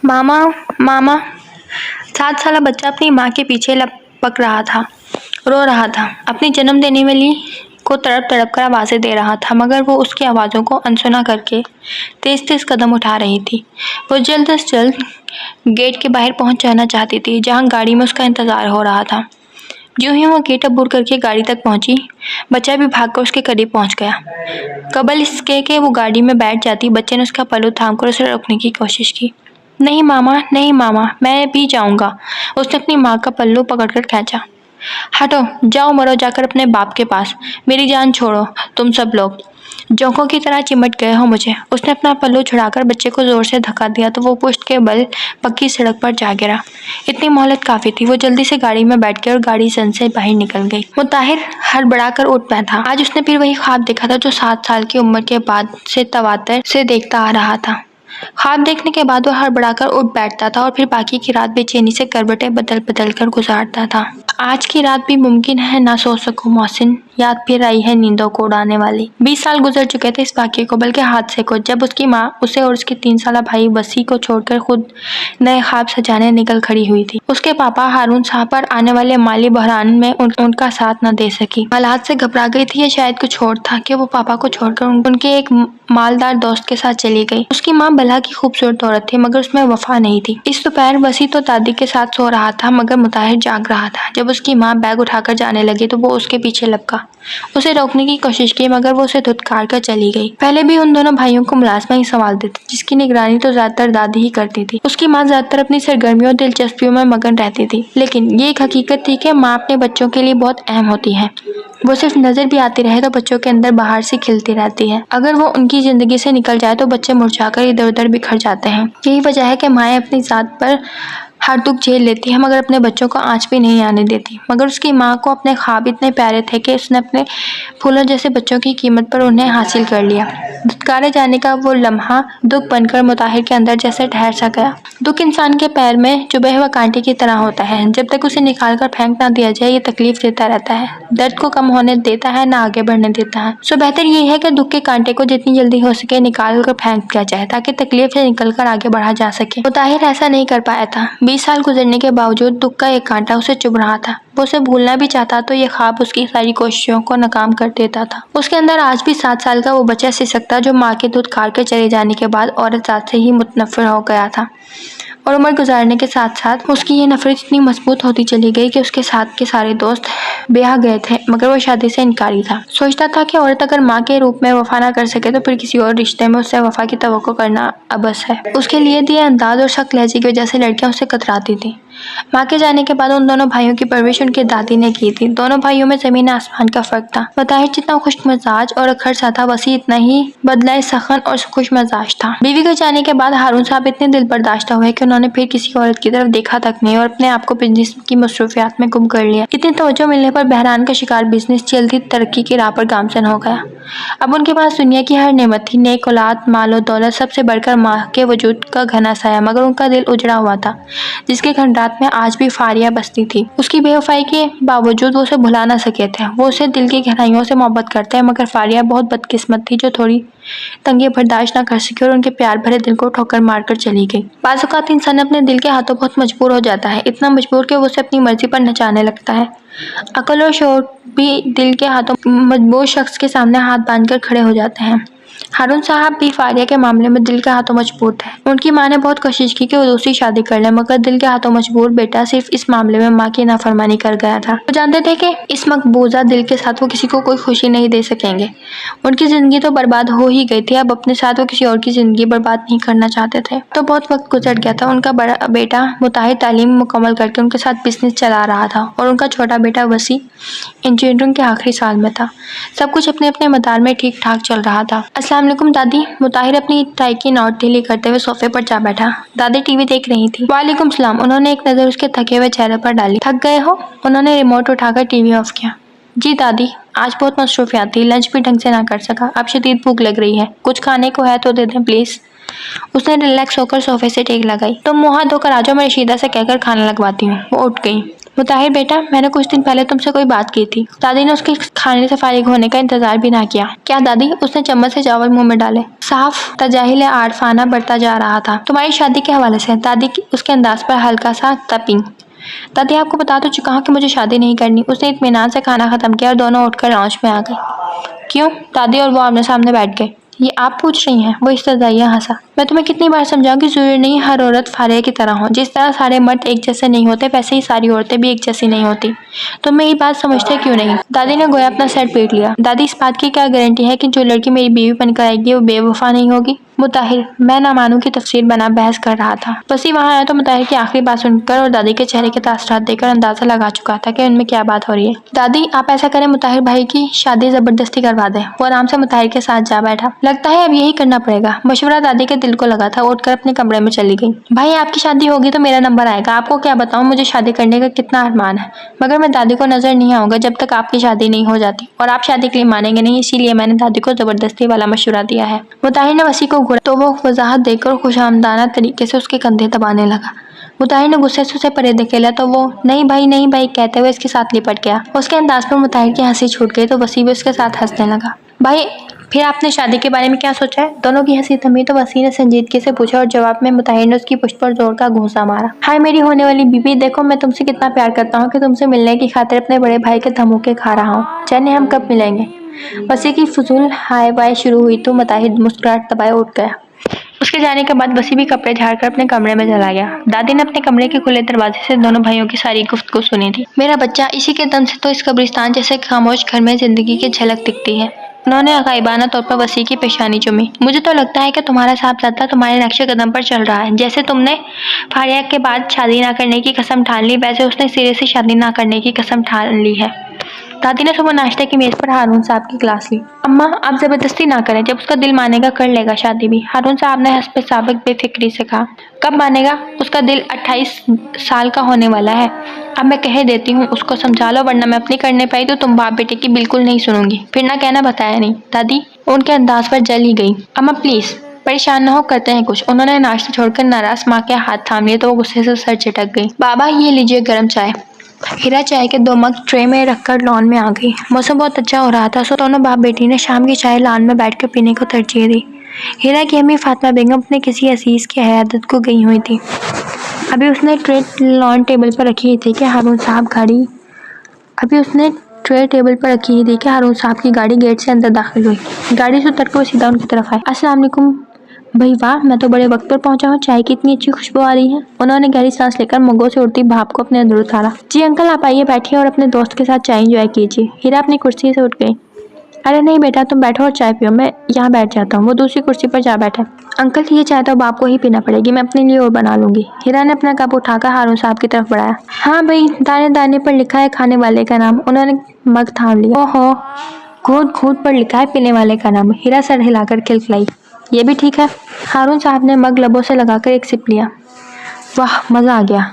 मामा, मामा। 7 साला बच्चा अपनी माँ के पीछे लपक रहा था, रो रहा था, अपनी जन्म देने वाली को तड़प तड़प कर आवाज़ें दे रहा था, मगर वो उसकी आवाज़ों को अनसुना करके तेज़-तेज़ कदम उठा रही थी। वो जल्द से जल्द गेट के बाहर पहुँच जाना चाहती थी, जहाँ गाड़ी में उसका इंतज़ार हो रहा था। ज्यों ही वो गेट अबूर करके गाड़ी तक पहुँची, बच्चा भी भागकर उसके करीब पहुँच गया। कबल इसके कि वो गाड़ी में बैठ जाती, बच्चे ने उसका पल्लू थामकर उसे रोकने की कोशिश की। नहीं मामा, नहीं मामा, मैं भी जाऊँगा। उसने अपनी माँ का पल्लू पकड़कर खींचा। हटो, जाओ मरो जाकर अपने बाप के पास। मेरी जान छोड़ो, तुम सब लोग जोंकों की तरह चिमट गए हो मुझे। उसने अपना पल्लू छुड़ाकर बच्चे को जोर से धक्का दिया तो वो पुश्त के बल पक्की सड़क पर जा गिरा। इतनी मोहलत काफी थी। वो जल्दी से गाड़ी में बैठ गई और गाड़ी सन से बाहर निकल गई। मुताहिर हड़बड़ाकर उठ बैठा। आज उसने फिर वही ख्वाब देखा था जो 7 साल की उम्र के बाद से तवातर से देखता आ रहा था। ख्वाब देखने के बाद वो हड़बड़ाकर उठ बैठता था और फिर बाकी की रात बेचैनी से करवटें बदल बदल कर गुजारता था। आज की रात भी मुमकिन है ना सो सकूं मोहसिन, याद फिर आई है नींदों को उड़ाने वाली। 20 साल गुजर चुके थे इस वाक़ये को, बल्कि हादसे को, जब उसकी माँ उसे और उसके 3 साला भाई वसी को छोड़कर खुद नए ख्वाब सजाने निकल खड़ी हुई थी। उसके पापा हारून साहब पर आने वाले माली बहरान में उनका साथ न दे सकी। हालात से घबरा गई थी या शायद कुछ और था कि वो पापा को छोड़कर उनके एक मालदार दोस्त के साथ चली गई। उसकी माँ भला की खूबसूरत औरत थी, मगर उसमें वफा नहीं थी। इस दोपहर वसी तो दादी के साथ सो रहा था, मगर मुताहिर जाग रहा था। जब उसकी माँ बैग उठाकर जाने लगी तो वो उसके पीछे लपका। उसे रोकने की कोशिश की, मगर वो उसे धुतकार कर चली गई। पहले भी उन दोनों भाइयों को मुलाजमा ही संभालते थे, जिसकी निगरानी तो ज्यादातर दादी ही करती थी। उसकी माँ ज्यादातर अपनी सरगर्मियों और दिलचस्पियों में मगन रहती थी, लेकिन ये एक हकीकत थी कि माँ अपने बच्चों के लिए बहुत अहम होती है। वो सिर्फ नजर भी आती रहे तो बच्चों के अंदर बाहर से खिलती रहती है। अगर वो उनकी जिंदगी से निकल जाए तो बच्चे मुरझाकर इधर उधर बिखर जाते हैं। यही वजह है कि माएँ अपनी जात पर हर दुख झेल लेती है, मगर अपने बच्चों को आंच भी नहीं आने देती। मगर उसकी माँ को अपने ख्वाब इतने प्यारे थे कि उसने अपने फूलों जैसे बच्चों की कीमत पर उन्हें हासिल कर लिया। धुतकारे जाने का वो लम्हा दुख बनकर मुताहिर के अंदर जैसे ठहर सा गया। दुख इंसान के पैर में चुभे हुए कांटे की तरह होता है। जब तक उसे निकाल कर फेंक ना दिया जाए, ये तकलीफ देता रहता है, दर्द को कम होने देता है, ना आगे बढ़ने देता है। सो बेहतर ये है कि दुख के कांटे को जितनी जल्दी हो सके निकाल कर फेंक दिया जाए, ताकि तकलीफ से निकलकर आगे बढ़ा जा सके। मुताहिर ऐसा नहीं कर पाया था। 20 साल गुजरने के बावजूद दुख का एक कांटा उसे चुभ रहा था। वो उसे भूलना भी चाहता तो ये ख्वाब उसकी सारी कोशिशों को नाकाम कर देता था। उसके अंदर आज भी 7 साल का वो बच्चा सिसकता जो माँ के दूध खाकर चले जाने के बाद औरत जात से ही मुतनफ़िर हो गया था। और उम्र गुजारने के साथ साथ उसकी ये नफरत इतनी मजबूत होती चली गई कि उसके साथ के सारे दोस्त ब्याह गए थे, मगर वो शादी से इनकारी था। सोचता था कि औरत अगर माँ के रूप में वफा ना कर सके तो फिर किसी और रिश्ते में उससे वफा की तवक्को करना अबस है। उसके लिए दिए अंदाज और सख्त लहजे की वजह से लड़कियां उससे कतराती थी। माँ के जाने के बाद उन दोनों भाइयों की परवरिश उनकी दादी ने की थी। दोनों भाइयों में जमीन आसमान का फर्क था। मुताहिर जितना खुश मिजाज और अखर सा था, वसी इतना ही बदलाए सखन और खुश मिजाज था। बीवी के जाने के बाद हारून साहब इतने दिल बर्दाश्त हुए कि उन्होंने फिर किसी औरत की तरफ देखा तक नहीं और अपने आप को बिजनेस की मसरूफियात में गुम कर लिया। इतनी तवज्जो मिलने पर बहरान का शिकार बिजनेस जल्दी तरक्की की राह पर गामजन हो गया। अब उनके पास दुनिया की हर नेमत थी, नेक औलाद, माल और दौलत, सबसे बढ़कर माँ के वजूद का घना साया, मगर उनका दिल उजड़ा हुआ था, जिसके खंडात में आज भी फारिया बसती थी। उसकी बेवफाई के बावजूद वो उसे भुला ना सके थे। वो उसे दिल की गहराइयों से मोहब्बत करते हैं, मगर फारिया बहुत बदकिस्मत थी जो थोड़ी तंगी बर्दाश्त न कर सकी और उनके प्यार भरे दिल को ठोकर मारकर चली गई। बाज़ औक़ात इंसान अपने दिल के हाथों बहुत मजबूर हो जाता है, इतना मजबूर कि वो उसे अपनी मर्जी पर नचाने लगता है। अकल और शऊर भी दिल के हाथों मजबूर शख्स के सामने हाथ बांधकर खड़े हो जाते हैं। हारून साहब भी फारिया के मामले में दिल के हाथों मजबूर थे। उनकी माँ ने बहुत कोशिश की कि वो दूसरी शादी कर ले, मगर दिल के हाथों मजबूर बेटा सिर्फ इस मामले में माँ की नाफरमानी कर गया था। वो जानते थे कि इस मकबूजा दिल के साथ वो किसी को कोई खुशी नहीं दे सकेंगे। उनकी जिंदगी तो बर्बाद हो ही गई थी, अब अपने साथ वो किसी और की जिंदगी बर्बाद नहीं करना चाहते थे। तो बहुत वक्त गुजर गया था। उनका बड़ा बेटा मुताहिर तालीम मुकम्मल करके उनके साथ बिजनेस चला रहा था और उनका छोटा बेटा वसी इंजीनियरिंग के आखिरी साल में था। सब कुछ अपने अपने मदार में ठीक ठाक चल रहा था। अस्सलाम वालेकुम दादी। मुताहिर अपनी टाई की नोट ढीली करते हुए सोफे पर जा बैठा। दादी टीवी देख रही थी। वालेकुम सलाम। उन्होंने एक नज़र उसके थके हुए चेहरे पर डाली। थक गए हो? उन्होंने रिमोट उठाकर टीवी ऑफ किया। जी दादी, आज बहुत मसरूफियात थी, लंच भी ढंग से ना कर सका। अब शदीद भूख लग रही है, कुछ खाने को है तो दे दें प्लीज़। उसने रिलैक्स होकर सोफे से टेक लगाई। तुम मुँह हाथ धोकर आ जाओ, मैं रशीदा से कहकर खाना लगवाती हूँ। वो उठ गई। मुताहिर बेटा, मैंने कुछ दिन पहले तुमसे कोई बात की थी। दादी ने उसके खाने से फारिग होने का इंतजार भी ना किया। क्या दादी? उसने चम्मच से चावल मुंह में डाले। साफ तजाहिल आरफाना बढ़ता जा रहा था। तुम्हारी शादी के हवाले से। दादी उसके अंदाज पर हल्का सा तपी। दादी, आपको बता तो चुका हूँ कि मुझे शादी नहीं करनी। उसने इत्मीनान से खाना खत्म किया और दोनों उठकर लाउंज में आ गए। क्यों? दादी और वो आमने सामने बैठ गए। ये आप पूछ रही हैं? वो इस्तज़ाइया हंसा। मैं तुम्हें कितनी बार समझाऊं कि जरूरी नहीं हर औरत फारिया की तरह हो। जिस तरह सारे मर्द एक जैसे नहीं होते, वैसे ही सारी औरतें भी एक जैसी नहीं होती। तुम मेरी बात समझते क्यों नहीं? दादी ने गोया अपना सर पीट लिया। दादी, इस बात की क्या गारंटी है कि जो लड़की मेरी बीवी बनकर आएगी वो बेवफा नहीं होगी? मुताहिर, मैं ना मानूं की तफसीर बना बहस कर रहा था। वसी वहां आया तो मुताहिर की आखिरी बात सुनकर और दादी के चेहरे के तासरात देखकर अंदाजा लगा चुका था कि उनमें क्या बात हो रही है। दादी, आप ऐसा करें, मुताहिर भाई की शादी जबरदस्ती करवा दें। वो आराम से मुताहिर के साथ जा बैठा। लगता है अब यही करना पड़ेगा। मशवरा दादी के दिल को लगा था। उठकर अपने कमरे में चली गई। भाई, आपकी शादी होगी तो मेरा नंबर आएगा। आपको क्या बताऊं मुझे शादी करने का कितना अरमान है, मगर मैं दादी को नजर नहीं आऊंगा जब तक आपकी शादी नहीं हो जाती। और आप शादी के लिए मानेंगे नहीं, इसीलिए मैंने दादी को जबरदस्ती वाला मशवरा दिया है। मुताहिर ने वसी को घूरा तो वो वजाहत देकर खुशामदाना तरीके से उसके कंधे दबाने लगा। मुताहिर ने गुस्से से उसे परे धकेला तो वो नहीं भाई कहते हुए इसके साथ लिपट गया। उसके अंदाज पर मुताहिर की हंसी छूट गई तो वसी भी उसके साथ हंसने लगा। भाई, फिर आपने शादी के बारे में क्या सोचा है? दोनों की हंसी थमी तो वसी ने संजीदगी से पूछा और जवाब में मुताहिर ने उसकी पुष्ट पर जोर का घूंसा मारा। हाय मेरी होने वाली बीवी, देखो मैं तुमसे कितना प्यार करता हूँ कि तुमसे मिलने की खातिर अपने बड़े भाई के धमोके खा रहा हूँ। जाने हम कब मिलेंगे? वसी की फजूल हाय बाय शुरू हुई तो मुताहिर मुस्कुराहट दबाए उठ गया। उसके जाने के बाद वसी भी कपड़े झाड़कर अपने कमरे में चला गया। दादी ने अपने कमरे के खुले दरवाजे से दोनों भाइयों की सारी गुफ्तगू सुनी थी। मेरा बच्चा, इसी के दम से तो इस कब्रिस्तान जैसे खामोश घर में जिंदगी की झलक दिखती है। उन्होंने गायबाना तौर पर वसी की पेशानी चूमी। मुझे तो लगता है कि तुम्हारा साहबजादा तुम्हारे नक्शे कदम पर चल रहा है। जैसे तुमने फारिया के बाद शादी ना करने की कसम ठान ली, वैसे उसने सिरे से शादी ना करने की कसम ठान ली है। दादी ने सुबह नाश्ते की मेज पर हारून साहब की क्लास ली। अम्मा, आप जबरदस्ती ना करें, जब उसका दिल मानेगा कर लेगा शादी भी। हारून साहब ने हस्बे साबिक बेफिक्री से कहा। कब मानेगा? उसका दिल 28 साल का होने वाला है। अब मैं कह देती हूँ, उसको समझा लो, वरना मैं अपनी करने पाई तो तुम बाप बेटे की बिल्कुल नहीं सुनूंगी। फिर ना कहना बताया नहीं। दादी उनके अंदाज पर जल ही गई। अम्मा प्लीज परेशान न हो, करते हैं कुछ। उन्होंने नाश्ता छोड़कर नाराज माँ के हाथ थाम लिए तो वो गुस्से से सर झटक गई। बाबा ये लीजिए गर्म चाय। हीरा चाय के 2 मग ट्रे में रखकर लॉन में आ गई। मौसम बहुत अच्छा हो रहा था, सो दोनों बाप बेटी ने शाम की चाय लॉन में बैठकर पीने को तरजीह दी। हीरा की अम्मी फातिमा बेगम अपने किसी अजीज की हयादत को गई हुई थी। अभी उसने ट्रे टेबल पर रखी ही थी कि हारून साहब की गाड़ी गेट से अंदर दाखिल हुई। गाड़ी से उतरकर वो सीधा उनकी तरफ आए। अस्सलाम वालेकुम भाई, वाह मैं तो बड़े वक्त पर पहुंचा हूँ। चाय की इतनी अच्छी खुशबू आ रही है। उन्होंने गहरी सांस लेकर मगों से उड़ती भाप को अपने अंदर उतारा। जी अंकल, आप आइए बैठिए और अपने दोस्त के साथ चाय एंजॉय कीजिए। हीरा अपनी कुर्सी से उठ गई। अरे नहीं बेटा, तुम बैठो और चाय पियो, मैं यहाँ बैठ जाता हूँ। वो दूसरी कुर्सी पर जा बैठा। अंकल ये चाय तो अब आपको ही पीना पड़ेगी, मैं अपने लिए और बना लूंगी। हीरा ने अपना कप उठाकर हारून साहब की तरफ बढ़ाया। हाँ भाई, दाने दाने पर लिखा है खाने वाले का नाम। उन्होंने मग थाम लिया। ओहो, घूट घूट पर लिखा है पीने वाले का नाम। हीरा सर हिलाकर खिलखिलाई। ये भी ठीक है। हारून साहब ने मग लबों से लगाकर एक सिप लिया। वाह मज़ा आ गया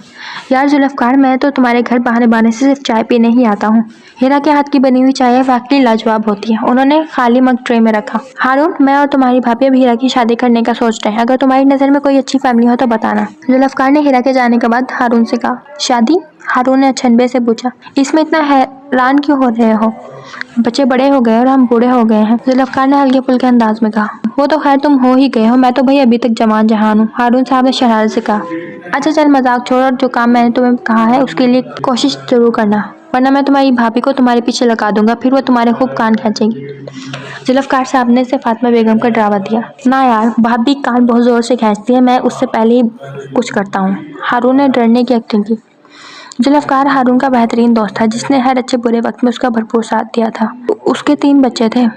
यार जुल्फ़कार, मैं तो तुम्हारे घर बहाने बहाने से सिर्फ चाय पीने ही आता हूँ। हीरा के हाथ की बनी हुई चाय वाकई लाजवाब होती है। उन्होंने खाली मग ट्रे में रखा। हारून, मैं और तुम्हारी भाभी अब हीरा की शादी करने का सोच रहे हैं। अगर तुम्हारी नज़र में कोई अच्छी फैमिली हो तो बताना। जुल्फ़कार ने हीरा के जाने के बाद हारून से कहा। शादी? हारून ने अचंभे से पूछा। इसमें इतना हैरान क्यों हो रहे हो? बच्चे बड़े हो गए और हम बूढ़े हो गए हैं। जुल्फ़कार ने हल्के फुल्के अंदाज में कहा। वो तो खैर तुम हो ही गए हो, मैं तो भाई अभी तक जवान जहान हूँ। हारून साहब ने शरारत से कहा। अच्छा चल मजाक छोड़ और जो काम मैंने तुम्हें कहा है उसके लिए कोशिश जरूर करना, वरना मैं तुम्हारी भाभी को तुम्हारे पीछे लगा दूंगा, फिर वो तुम्हारे खूब कान खींचेगी। जुल्फ़कार साहब ने से फातिमा बेगम का डरावा दिया। ना यार, भाभी कान बहुत जोर से खींचती है, मैं उससे पहले ही कुछ करता हूँ। हारून ने डरने की एक्टिंग की। जुल्फ़कार हारून का बेहतरीन दोस्त था जिसने हर अच्छे बुरे वक्त में उसका भरपूर साथ दिया था। उसके 3 बच्चे थे।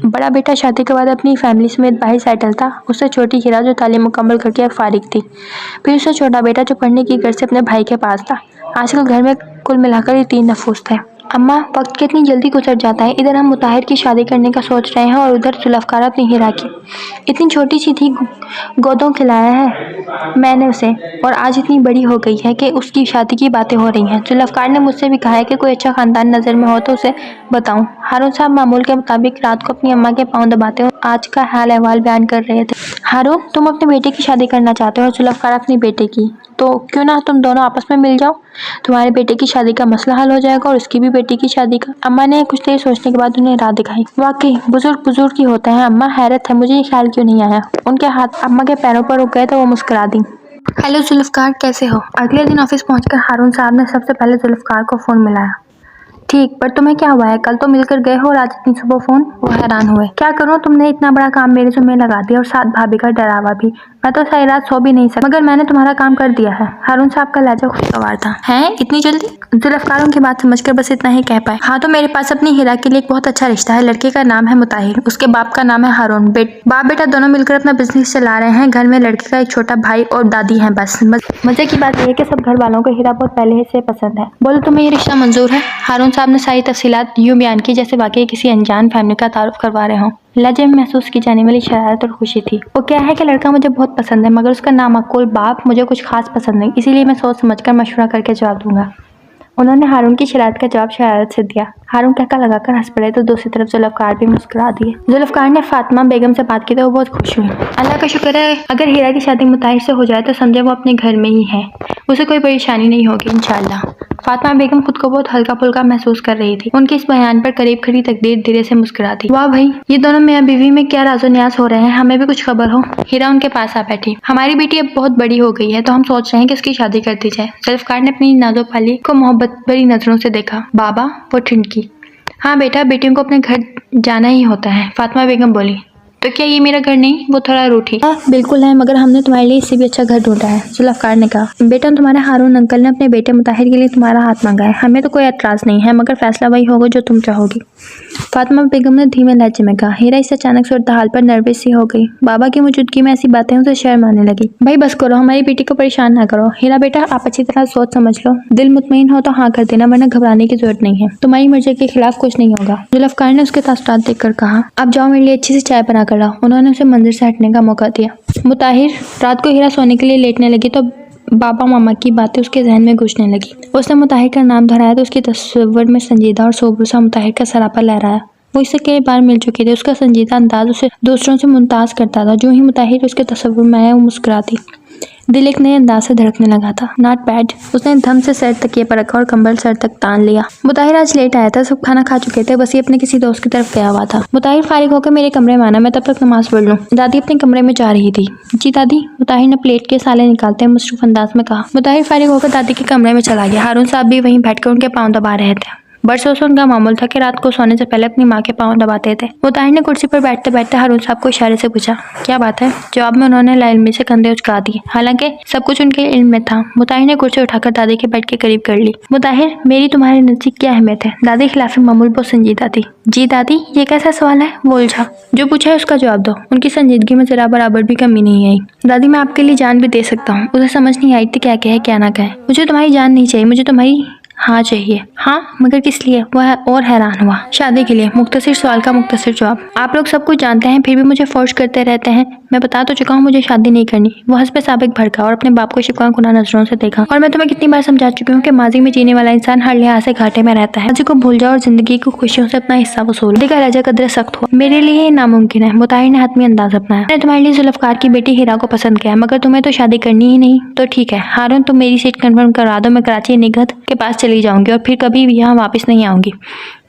बड़ा बेटा शादी के बाद अपनी फैमिली समेत बाहर सेटल था। उससे छोटी हीरा जो तालीम मुकम्मल करके अब फारिग थी। फिर उससे छोटा बेटा जो पढ़ने की गर्ज से अपने भाई के पास था। आजकल घर में कुल मिलाकर ये 3 नफूस थे। अम्मा, वक्त कितनी जल्दी गुजर जाता है। इधर हम मुताहिर की शादी करने का सोच रहे हैं और उधर जुल्फ़कार अपनी हीरा की। इतनी छोटी सी थी, गोदों खिलाया है मैंने उसे, और आज इतनी बड़ी हो गई है कि उसकी शादी की बातें हो रही हैं। जुल्फ़कार ने मुझसे भी कहा है कि कोई अच्छा ख़ानदान नज़र में हो तो उसे बताऊं। हारून साहब मामूल के मुताबिक रात को अपनी अम्मा के पाँव दबाते और आज का हाल अहवाल बयान कर रहे थे। हारून, तुम अपने बेटे की शादी करना चाहते हो और जुल्फ़कार अपनी बेटे की, तो क्यों ना तुम दोनों आपस में मिल जाओ। तुम्हारे बेटे की शादी का मसला हल हो जाएगा और उसकी भी बेटी की शादी का। अम्मा ने कुछ देर सोचने के बाद उन्हें राह दिखाई। वाकई बुजुर्ग बुजुर्ग ही होते हैं अम्मा, हैरत है मुझे ये ख्याल क्यों नहीं आया। उनके हाथ अम्मा के पैरों पर रुक गए तो वो मुस्कुरा दी। हेलो जुल्फ़कार, कैसे हो? अगले दिन ऑफिस पहुंचकर हारून साहब ने सबसे पहले जुल्फ़कार को फोन मिलाया। ठीक, पर तुम्हें क्या हुआ है? कल तो मिलकर गए हो और आज इतनी सुबह फोन? वो हैरान हुए। क्या करूं, तुमने इतना बड़ा काम मेरे ज़िम्मे लगा दिया और साथ भाभी का डरावा भी। मैं तो सारी रात सो भी नहीं सका, मगर मैंने तुम्हारा काम कर दिया है। हारून साहब का लहजा खुशगवार था। हैं, इतनी जल्दी? जुल्फ़कार उनकी बात समझकर बस इतना ही कह पाए। हाँ, तो मेरे पास अपनी हीरा के लिए एक बहुत अच्छा रिश्ता है। लड़के का नाम है मुताहिर, उसके बाप का नाम है हारून। बाप बेटा दोनों मिलकर अपना बिजनेस चला रहे हैं। घर में लड़के का एक छोटा भाई और दादी है बस। मजे की बात यह है कि सब घर वालों को हीरा बहुत पहले से पसंद है। बोलो, तुम्हें ये रिश्ता मंजूर है? हारून साहब ने सारी तफसीलात यूं बयान की जैसे वाकई किसी अनजान फैमिली का तारुफ करवा रहे हों। लहजे में महसूस की जाने वाली शरारत और खुशी थी। वो क्या है कि लड़का मुझे बहुत पसंद है, मगर उसका नामाकुल बाप मुझे कुछ खास पसंद नहीं, इसीलिए मैं सोच समझकर मशवरा करके जवाब दूंगा। उन्होंने हारून की शरारत का जवाब शरारत से दिया। हारून कहका लगाकर हंस पड़े तो दूसरी तरफ जुल्फ़कार भी मुस्कुरा दिए। जुल्फ़कार ने फातिमा बेगम से बात की तो वो बहुत खुश हुई। अल्लाह का शुक्र है, अगर हीरा की शादी मुताहिर से हो जाए तो समझे वो अपने घर में ही है, उसे कोई परेशानी नहीं होगी इंशाअल्लाह। फातिमा बेगम खुद को बहुत हल्का फुल्का महसूस कर रही थी। उनके इस बयान पर करीब खड़ी तकदीर धीरे से मुस्कुरा दी। वाह भाई, ये दोनों मियां बीवी में क्या राजो न्यास हो रहे हैं, हमें भी कुछ खबर हो। हीरा उनके पास आ बैठी। हमारी बेटी अब बहुत बड़ी हो गई है तो हम सोच रहे हैं कि उसकी शादी कर दी जाए। जुल्फ़कार ने अपनी नाज़ो पाली को मोहब्बत भरी नजरों से देखा। बाबा, वो ठिठकी। हाँ बेटा, बेटियों को अपने घर जाना ही होता है, फातिमा बेगम बोली। तो क्या ये मेरा घर नहीं? वो थोड़ा रूठी। बिल्कुल है, मगर हमने तुम्हारे लिए इससे भी अच्छा घर ढूंढा है, जुल्फ़कार ने कहा। बेटा, तुम्हारे हारून अंकल ने अपने बेटे मुताहिर के लिए तुम्हारा हाथ मांगा है। हमें तो कोई एतराज़ नहीं है, मगर फैसला वही होगा जो तुम चाहोगी, फातिमा बेगम ने धीमे लहजे में कहा। हीरा इस अचानक सूरत हाल पर नर्वस सी हो गई। बाबा की मौजूदगी में ऐसी बातें उसे शर्म आने लगी। भाई बस करो, हमारी बेटी को परेशान ना करो। हीरा बेटा, आप अच्छी तरह सोच समझ लो, दिल मुतमईन हो तो हाँ कर देना, वरना घबराने की जरूरत नहीं है। तुम्हारी मर्जी के खिलाफ कुछ नहीं होगा। जुल्फ़कार ने उसके तासुरात देखकर कहा। अब जाओ, मेरे लिए अच्छी सी चाय बना कर लाओ। उन्होंने उसे मंदिर से हटने का मौका दिया। मुताहिर रात को हीरा सोने के लिए लेटने लगी तो बाबा मामा की बातें उसके जहन में घुसने लगी। उसने मुताहिर का नाम दोहराया तो उसकी तस्वीर में संजीदा और सोबर सा मुताहिर का सरापा लहराया। वो इससे कई बार मिल चुकी थी। उसका संजीदा अंदाज उसे दूसरों से मुमताज करता था। जो ही मुताहिर उसके तस्वीर में आया वो मुस्कुराती। दिल एक नए अंदाज से धड़कने लगा था। Not bad. उसने धम से सर तकिए पर रखा और कंबल सर तक तान लिया। मुताहिर आज लेट आया था, सब खाना खा चुके थे, बस ये अपने किसी दोस्त की तरफ गया हुआ था। मुताहिर फारिग होकर मेरे कमरे में आना, मैं तब तक नमाज पढ़ लूं। दादी अपने कमरे में जा रही थी। जी दादी, मुताहिर ने प्लेट के साले निकालते हुए मुस्रुफ अंदाज में कहा। मुताहिर फारिग होकर दादी के कमरे में चला गया। हारून साहब भी वहीं बैठकर उनके पाँव दबा रहे थे। बरसों से उनका मामूल था कि रात को सोने से पहले अपनी माँ के पाँव दबाते थे। मुताहिर ने कुर्सी पर बैठते बैठते हारून साहब को इशारे से पूछा, क्या बात है? जवाब में उन्होंने लाइल्मी से कंधे उचका दिए। हालांकि सब कुछ उनके इल्म में था। मुताहिर ने कुर्सी उठाकर दादी के बेड के करीब कर ली। मुताहिर, मेरी तुम्हारे नजदीक क्या अहमियत है? दादी खिलाफ मामूल बहुत संजीदा थी। जी दादी, ये कैसा सवाल है? वो उलझा। जो पूछा है उसका जवाब दो। उनकी संजीदगी में जरा बराबर भी कमी नहीं आई। दादी, मैं आपके लिए जान भी दे सकता हूँ। उसे समझ नहीं आई थी क्या कहे क्या ना कहे। मुझे तुम्हारी जान नहीं चाहिए, मुझे तुम्हारी हाँ चाहिए। हाँ, मगर किस लिए? वह और हैरान हुआ। शादी के लिए। मुख्तसर सवाल का मुख्तसर जवाब। आप लोग सब कुछ जानते हैं फिर भी मुझे फोर्स करते रहते हैं। मैं बता तो चुका हूँ मुझे शादी नहीं करनी। वो हंस पे साबिक भड़का और अपने बाप को शिकवा गुनाह नजरों से देखा। और मैं तुम्हें कितनी बार समझा चुकी हूँ कि माजी में जीने वाला इंसान हर लिहाज से घाटे में रहता है। माजी को भूल जाओ और जिंदगी की खुशियों से अपना हिस्सा वसूल। देखा राजा कदर सख्त हुआ। मेरे लिए ये नामुमकिन है। मुताहिर ने हतमी अंदाज अपनाया। मैंने तुम्हारे लिए जुल्फ़कार की बेटी हीरा को पसंद किया, मगर तुम्हें तो शादी करनी ही नहीं। तो ठीक है हारून, तुम मेरी सीट कन्फर्म करा दो। मैं कराची निगहत के पास चली जाऊंगी और फिर कभी भी यहाँ वापस नहीं आऊंगी।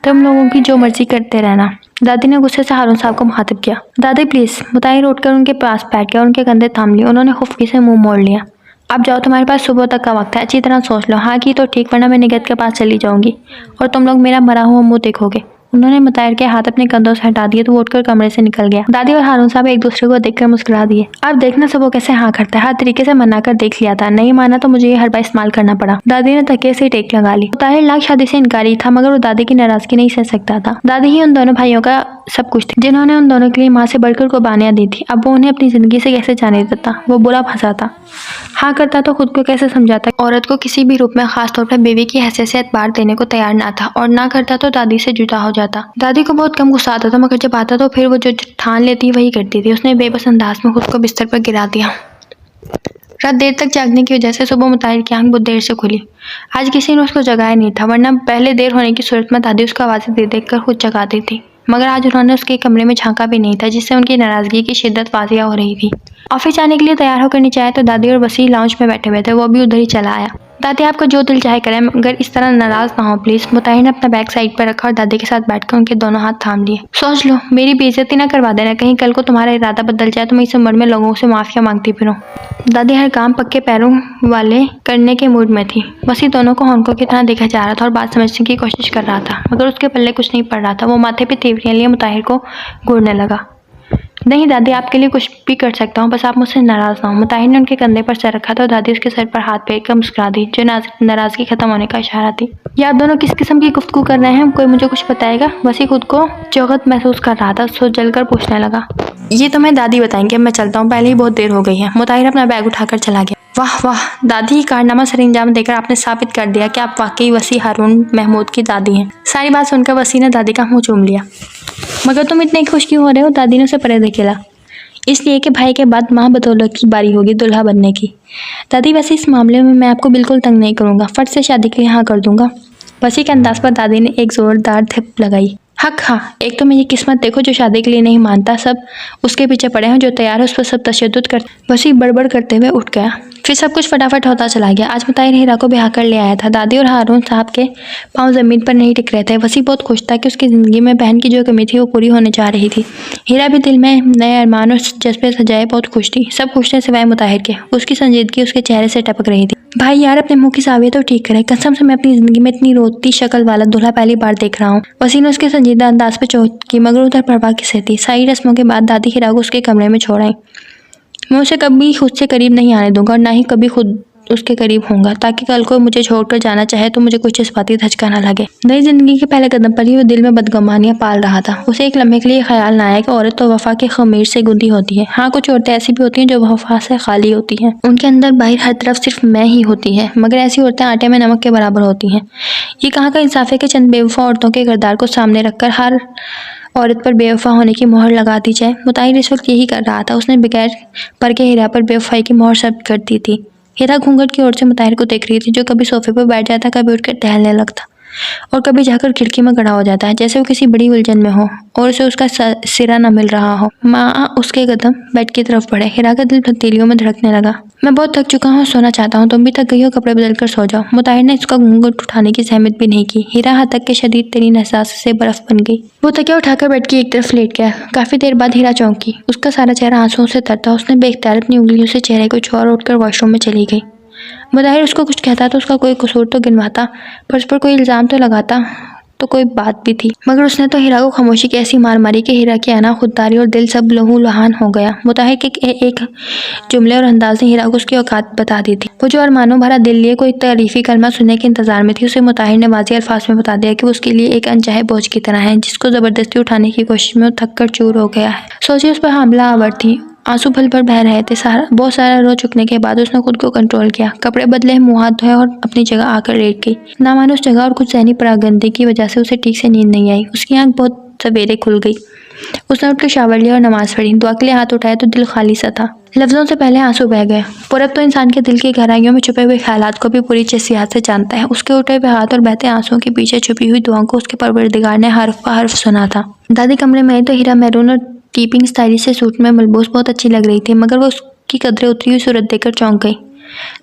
तुम लोगों की जो मर्जी करते रहना। दादी ने गुस्से से हारून साहब को मुखातिब किया। दादी प्लीज। मुताहिर उठकर उनके पास बैठ गया और उनके कंधे थाम लिए। उन्होंने खुफकी से मुंह मोड़ लिया। अब जाओ, तुम्हारे पास सुबह तक का वक्त है, अच्छी तरह सोच लो। हाँ की तो ठीक, वरना मैं निगहत के पास चली जाऊंगी और तुम लोग मेरा मरा हुआ मुंह देखोगे। उन्होंने मुताहिर के हाथ अपने कंधों से हटा दिए तो वो उठकर कमरे से निकल गया। दादी और हारून साहब एक दूसरे को देखकर मुस्कुरा दिए। अब देखना सब वो कैसे हाँ करता है। हर तरीके से मना कर देख लिया था, नहीं माना तो मुझे ये हरबा इस्तेमाल करना पड़ा। दादी ने तकिए से टेक लगा ली। मुताहिर लाख शादी से इनकारी था, मगर वो दादी की नाराजगी नहीं सह सकता था। दादी ही उन दोनों भाइयों का सब कुछ थी, जिन्होंने उन दोनों के लिए माँ से बढ़कर कुर्बानियां दी थी। अब वो उन्हें अपनी जिंदगी से कैसे जाने देता? वो बुरा फंसा था। हाँ करता तो खुद को कैसे समझाता? औरत को किसी भी रूप में, खासतौर पर बीवी की हैसियत से एतबार देने को तैयार ना था, और ना करता तो दादी से जुदा हो जाता। दादी को बहुत कम गुस्सा आता था, मगर जब आता तो फिर वो जो ठान लेती वही करती थी। उसने बेबस अंदाज में खुद को बिस्तर पर गिरा दिया। रात देर तक जागने की वजह से सुबह मुताहिर की आंख बहुत देर से खुली। आज किसी ने उसको जगाया नहीं था, वरना पहले देर होने की सूरत में दादी उसको आवाज़ें दे देकर खुद जगाती थी। मगर आज उन्होंने उसके कमरे में झांका भी नहीं था, जिससे उनकी नाराजगी की शिद्दत वाजिया हो रही थी। ऑफिस जाने के लिए तैयार होकर नीचे आए तो दादी और वसी लाउंज में बैठे हुए थे। वो भी उधर ही चला आया। दादी, आपका जो दिल चाहे करें, मगर इस तरह नाराज ना हो प्लीज। मुताहिर ने अपना बैग साइड पर रखा और दादी के साथ बैठकर उनके दोनों हाथ थाम लिए। सोच लो, मेरी बेइज्जती ना करवा देना, कहीं कल को तुम्हारा इरादा बदल जाए तो मैं इस उम्र में लोगों से माफिया मांगती फिरूं। दादी हर काम पक्के पैरों वाले करने के मूड में थी। वसी दोनों को होंकों की तरह देखा जा रहा था और बात समझने की कोशिश कर रहा था, मगर उसके पल्ले कुछ नहीं पड़ रहा था। वो माथे पे तीवरियां लिए मुताहिर को घूरने लगा। नहीं दादी, आपके लिए कुछ भी कर सकता हूँ, बस आप मुझसे नाराज ना हो। मुताहिर ने उनके कंधे पर सर रखा था और दादी उसके सर पर हाथ फेर कर मुस्कुरा दी, जो नाराजगी खत्म होने का इशारा थी। ये आप दोनों किस किस्म की गुफ्तगू कर रहे हैं? कोई मुझे कुछ बताएगा? वसी खुद को चौखट महसूस कर रहा था, सो जलकर पूछने लगा। ये तो मैं दादी बताएंगे, अब मैं चलता हूँ, पहले ही बहुत देर हो गई है। मुताहिर अपना बैग उठाकर चला गया। वाह वाह दादी, कारनामा सरंजाम देकर आपने साबित कर दिया कि आप वाकई वसी हारून महमूद की दादी हैं। सारी बात सुनकर वसी ने दादी का मुंह चूम लिया। मगर तुम इतने खुश क्यों हो रहे हो? दादी ने उसे परे धकेला। इसलिए कि भाई के बाद माँ बदौलत की बारी होगी दुल्हा बनने की। दादी, वैसे इस मामले में मैं आपको बिल्कुल तंग नहीं करूँगा, फट से शादी के लिए हाँ कर दूंगा। वसी के अंदाज पर दादी ने एक जोरदार धिप लगाई। हक हाँ, एक तो मेरी किस्मत देखो जो शादी के लिए नहीं मानता, सब उसके पीछे पड़े हैं, जो तैयार है उस पर सब तशद्दुद कर। वसी बड़बड़ करते हुए उठ गया। फिर सब कुछ फटाफट होता चला गया। आज मुताहिर हीरा को ब्याह कर ले आया था। दादी और हारून साहब के पांव जमीन पर नहीं टिक रहे थे। वसी बहुत खुश था कि उसकी ज़िंदगी में बहन की जो कमी थी वो पूरी होने जा रही थी। हीरा भी दिल में नए अरमान और जज्बे सजाए बहुत खुश थी। सब खुश थे सिवाय मुताहिर के। उसकी संजीदगी उसके चेहरे से टपक रही थी। भाई यार, अपने मुंह की सावियत तो ठीक करे, कसम से मैं अपनी जिंदगी में इतनी रोती शक्ल वाला दूल्हा पहली बार देख रहा हूँ। वसी ने उसके संजीदा अंदाज पर चौथ की, मगर उधर परवाह किसे थी। सारी रस्मों के बाद दादी हीरा को उसके कमरे में छोड़ आई। मैं उसे कभी खुद से करीब नहीं आने दूंगा और ना ही कभी खुद उसके करीब होऊंगा, ताकि कल को मुझे छोड़कर जाना चाहे तो मुझे कुछ जज्बाती धचका ना लगे। नई जिंदगी के पहले कदम पर ही वो दिल में बदगुमानियां पाल रहा था। उसे एक लम्हे के लिए ख्याल ना आया कि औरत तो वफा के खमीर से गुंदी होती है। हाँ, कुछ औरतें ऐसी भी होती हैं जो वफा से खाली होती हैं, उनके अंदर बाहर हर तरफ सिर्फ मैं ही होती है, मगर ऐसी औरतें आटे में नमक के बराबर होती हैं। ये कहाँ का इंसाफ है कि चंद बेवफा औरतों के किरदार को सामने रखकर हर औरत पर बेवफा होने की मोहर लगा दी जाए। मुताहिर इस वक्त यही कर रहा था। उसने बगैर पर्दे हीरा पर बेवफाई की मोहर सब कर दी थी। हीरा घूंघट की ओर से मुताहिर को देख रही थी, जो कभी सोफे पर बैठ जाता, कभी उठकर टहलने लगता और कभी जाकर खिड़की में खड़ा हो जाता है, जैसे वो किसी बड़ी उलझन में हो और उसे उसका सिरा न मिल रहा हो। माँ उसके कदम बेड की तरफ बढ़े। हीरा का दिल हथेलियों में धड़कने लगा। मैं बहुत थक चुका हूँ, सोना चाहता हूँ। तुम भी थक गई हो, कपड़े बदल कर सो जाओ। मुताहिर ने इसका घूंघट उठाने की सहमत भी नहीं की। हीरा हद के शदीद तरीन एहसास से बर्फ बन गई। वो तकिया उठाकर बेड की एक तरफ लेट गया। काफी देर बाद हीरा चौंकी। उसका सारा चेहरा आंसुओं से तर था। उसने बेख्तियार अपनी उंगलियों से चेहरे को छुआ और उठकर वॉशरूम में चली गई। मुताहिर उसको कुछ कहता तो उसका कोई कसूर तो गिनवाता, पर उस पर कोई इल्ज़ाम तो लगाता तो कोई बात भी थी, मगर उसने तो हीरा को खामोशी की ऐसी मार मारी कि हीरा की आना, खुददारी और दिल सब लहू लुहान हो गया। मुताहिर के एक जुमले और अंदाज ने हीरा को उसकी औकात बता दी थी। वो जो अरमानों भरा दिल लिए कोई तारीफी कलमा सुनने के इंतजार में थी, उसे मुताहिर ने वाज़ेह अल्फाज में बता दिया कि वो उसके लिए एक अनचाहे बोझ की तरह है, जिसको ज़बरदस्ती उठाने की कोशिश में वो थक कर चूर हो गया है। सोचिए, उस पर हमला आवर थी। आंसू भल भर बह रहे थे। बहुत सारा रो चुकने के बाद उसने खुद को कंट्रोल किया। कपड़े बदले, मुंह हाथ धोए और अपनी जगह आकर लेट गई। नामानुस जगह और कुछ ज़हनी परागंदगी की वजह से उसे ठीक से नींद नहीं आई। उसकी आंख बहुत सवेरे खुल गई। उसने उठकर शावर लिया और नमाज पढ़ी। दुआ के लिए हाथ उठाया तो दिल खाली सा था। लफ्ज़ों से पहले आंसू बह गए। पूरब तो इंसान के दिल की गहराइयों में छुपे हुए ख्यालात को भी पूरी चसियात से जानता है। उसके उठे हुए हाथ और बहते आंसुओं के पीछे छुपी हुई दुआओं को उसके परवरदिगार ने हर्फ पर हर्फ सुना था। दादी कमरे में आई तो हीरा मैरून और कीपिंग स्टाइलिश से सूट में मलबूस बहुत अच्छी लग रही थी, मगर वो उसकी कदरें उतरी हुई सूरत देखकर चौंक गई।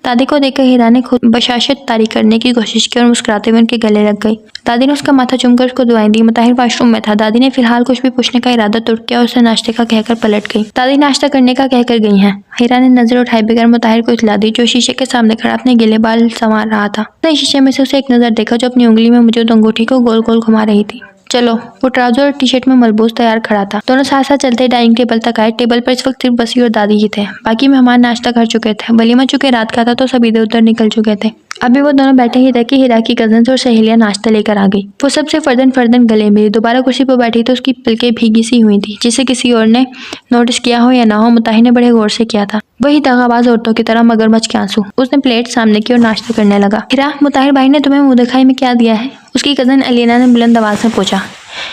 दादी को देखकर हीरा ने खुद बशाशत तारी करने की कोशिश की और मुस्कुराते हुए उनके गले लग गई। दादी ने उसका माथा चूमकर उसको दुआएं दी। मुताहिर वॉशरूम में था। दादी ने फिलहाल कुछ भी पूछने का इरादा तुर्क किया और उसे नाश्ते का कहकर पलट गई। दादी नाश्ता करने का कहकर गई हैं। हीरा ने नजर उठाए बगैर मुताहिर को इतला दी, जो शीशे के सामने खड़ा अपने गीले बाल संवार रहा था। उसने शीशे में से उसे एक नजर देखा, जो अपनी उंगली में मौजूद अंगूठी को गोल गोल घुमा रही थी। चलो, वो ट्राउजर और टी शर्ट में मलबूस तैयार खड़ा था। दोनों साथ साथ चलते डाइनिंग टेबल तक आए। टेबल पर इस वक्त सिर्फ बसी और दादी ही थे। बाकी मेहमान नाश्ता कर चुके थे। वलीमा चुके रात का था तो सब इधर उधर निकल चुके थे। अभी वो दोनों बैठे ही थे कि हीरा की कजन्स और सहेलियां नाश्ता लेकर आ गई। वो सबसे फर्दन फर्दन गले मिली। दोबारा कुर्सी पर बैठी तो उसकी पलकें भीगी सी हुई थी, जिसे किसी और ने नोटिस किया हो या ना हो, मुताहिर ने बड़े गौर से किया था। वही दगाबाज औरतों की तरह मगरमच्छ के आंसू। उसने प्लेट सामने की और नाश्ता करने लगा। हीरा, मुताहिर भाई ने तुम्हें मुंह दिखाई में क्या दिया है? उसकी कजन अलीना ने बुलंद आवाज में पूछा।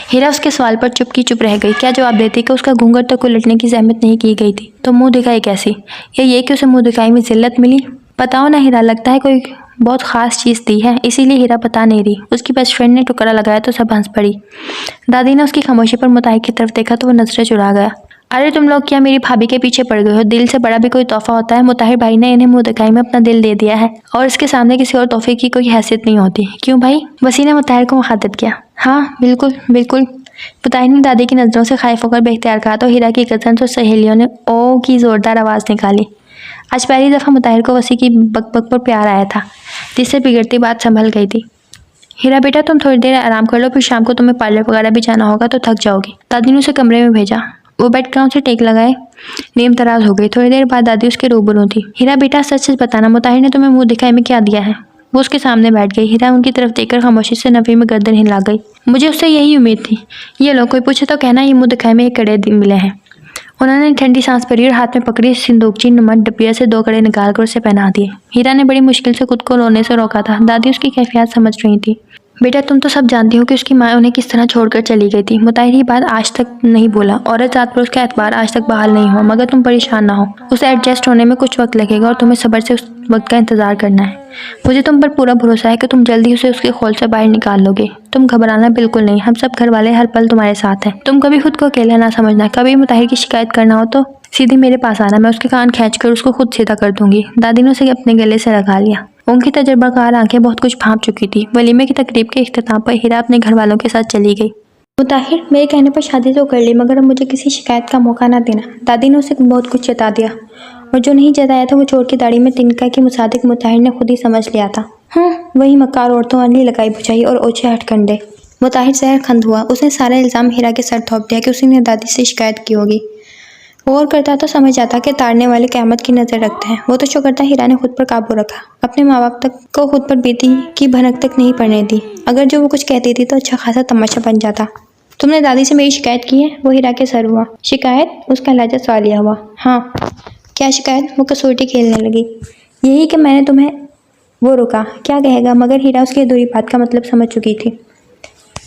हीरा उसके सवाल पर चुप की चुप रह गई। क्या जवाब देती कि उसका घूंघट तक उलटने की जहमत नहीं की गई थी। तो मुंह दिखाई कैसी? या ये कि उसे मुंह दिखाई में जिल्लत मिली? बताओ ना हीरा, लगता है कोई बहुत ख़ास चीज़ दी है, इसीलिए हीरा बता नहीं रही। उसकी बेस्ट फ्रेंड ने टुकड़ा लगाया तो सब हंस पड़ी। दादी ने उसकी खामोशी पर मुताहिर की तरफ देखा तो वो नजरें चुरा गया। अरे तुम लोग क्या मेरी भाभी के पीछे पड़ गए हो? दिल से बड़ा भी कोई तोहफा होता है? मुताहिर भाई ने इन्हें मुंह दिखाई में अपना दिल दे दिया है और इसके सामने किसी और तोहफे की कोई हैसियत नहीं होती। क्यों भाई? वसी ने मुताहिर को मुखातिब किया। हाँ बिल्कुल बिल्कुल, मुताहिर ने दादी की नज़रों से खाइफ होकर बेख्तियार कहा तो हीरा की कज़न्स और सहेलियों ने ओ की ज़ोरदार आवाज़ निकाली। आज पहली दफ़ा मुताहिर को वसी की बकबक पर प्यार आया था, जिससे बिगड़ती बात संभल गई थी। हीरा बेटा तुम थोड़ी देर आराम कर लो, फिर शाम को तुम्हें पार्लर वगैरह भी जाना होगा तो थक जाओगी। दादी ने उसे कमरे में भेजा। वो बेड ग्राउंड से टेक लगाए नीम तराज हो गई। थोड़ी देर बाद दादी उसके रूबरू थी। हीरा बेटा सच सच बताना, मुताहिर ने तुम्हें मुंह दिखाई में क्या दिया है? वो उसके सामने बैठ गई। हीरा उनकी तरफ देखकर खामोशी से नफी में गर्दन हिला गई। मुझे उससे यही उम्मीद थी। ये लो, कोई पूछे तो कहना ये मुंह दिखाई में एक कड़े मिले हैं। उन्होंने ठंडी सांस भरी और हाथ में पकड़ी सिंदूकची नुमा डब्बिया से 2 कड़े निकालकर उसे पहना दिए। हीरा ने बड़ी मुश्किल से खुद को रोने से रोका था। दादी उसकी कैफियत समझ रही थी। बेटा तुम तो सब जानती हो कि उसकी माँ उन्हें किस तरह छोड़कर चली गई थी। मुताहिर ये बात आज तक नहीं बोला। औरत जात पर उसका एतबार आज तक बहाल नहीं हुआ। मगर तुम परेशान ना हो, उसे एडजस्ट होने में कुछ वक्त लगेगा और तुम्हें सब्र से उस वक्त का इंतजार करना है। मुझे तुम पर पूरा भरोसा है कि तुम जल्दी उसे उसके खौल से बाहर निकाल लोगे। तुम घबराना बिल्कुल नहीं, हम सब घर वाले हर पल तुम्हारे साथ हैं। तुम कभी खुद को अकेला ना समझना। कभी मुताहिर की शिकायत करना हो तो सीधे मेरे पास आना, मैं उसके कान खींचकर उसको खुद सीधा कर दूंगी। दादी ने उसे अपने गले से लगा लिया। उनकी तजर्बाकार आंखें बहुत कुछ भांप चुकी थी। वलीमे की तकरीब के इख्तिताम पर हीरा अपने घर वालों के साथ चली गई। मुताहिर मेरे कहने पर शादी तो कर ली, मगर अब मुझे किसी शिकायत का मौका ना देना। दादी ने उसे बहुत कुछ जता दिया और जो नहीं जताया था वो चोर की दाढ़ी में तिनका के मुसादिक मुताहिर ने खुद ही समझ लिया था। वही मक्कार औरतों वाली लगाई बुझाई और ओछे हथकंडे। मुताहिर जहर खंद हुआ। उसने सारा इल्ज़ाम हीरा के सर थोप दिया कि उसी ने दादी से शिकायत की होगी। और करता तो समझ जाता कि ताड़ने वाले क़यामत की नज़र रखते हैं। वो तो शुक्र था हीरा ने खुद पर काबू रखा, अपने माँ बाप तक को खुद पर बीती की भनक तक नहीं पड़ने दी। अगर जो वो कुछ कहती थी तो अच्छा खासा तमाशा बन जाता। तुमने दादी से मेरी शिकायत की है? वो हीरा के सर हुआ। शिकायत? उसका लहजा सवालिया हुआ। हाँ। क्या शिकायत? वो कसौटी खेलने लगी। यही कि मैंने तुम्हें। वो रुका, क्या कहेगा, मगर हीरा उसकी अधूरी बात का मतलब समझ चुकी थी।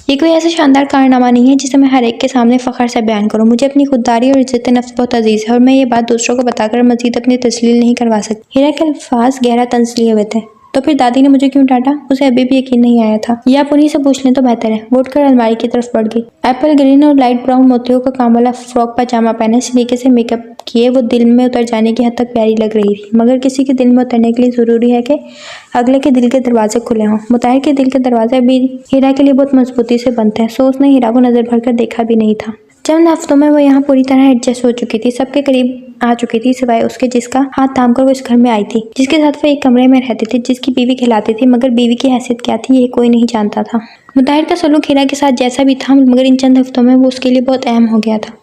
ये कोई ऐसा शानदार कारनामा नहीं है जिसे मैं हर एक के सामने फ़ख्र से बयान करूं। मुझे अपनी खुददारी और इज्जत नफ्स बहुत अजीज़ है और मैं ये बात दूसरों को बताकर मज़ीद अपनी तस्लील नहीं करवा सकती। हीरा के अल्फाज गहरा तंज लिए हुए थे। तो फिर दादी ने मुझे क्यों डांटा? उसे अभी भी यकीन नहीं आया था। या आप उन्हीं से पूछ लें तो बेहतर है। वो उठकर अलमारी की तरफ बढ़ गई। एप्पल ग्रीन और लाइट ब्राउन मोतियों का काम वाला फ्रॉक पजामा पहने सलीके से मेकअप किए वो दिल में उतर जाने की हद तक प्यारी लग रही थी। मगर किसी के दिल में उतरने के लिए ज़रूरी है कि अगले के दिल के दरवाजे खुले हों। मुताहिर के दिल के दरवाजे भी हीरा के लिए बहुत मजबूती से बंद थे। सो उसने हीरा को नज़र भरकर देखा भी नहीं था। चंद हफ्तों में वो यहाँ पूरी तरह एडजस्ट हो चुकी थी, सबके करीब आ चुकी थी, सिवाय उसके जिसका हाथ थाम कर वो इस घर में आई थी, जिसके साथ वो एक कमरे में रहती थी, जिसकी बीवी खिलाती थी। मगर बीवी की हैसियत क्या थी ये कोई नहीं जानता था। मुताहिर का सलूक हीरा के साथ जैसा भी था, मगर इन चंद हफ्तों में वो उसके लिए बहुत अहम हो गया था।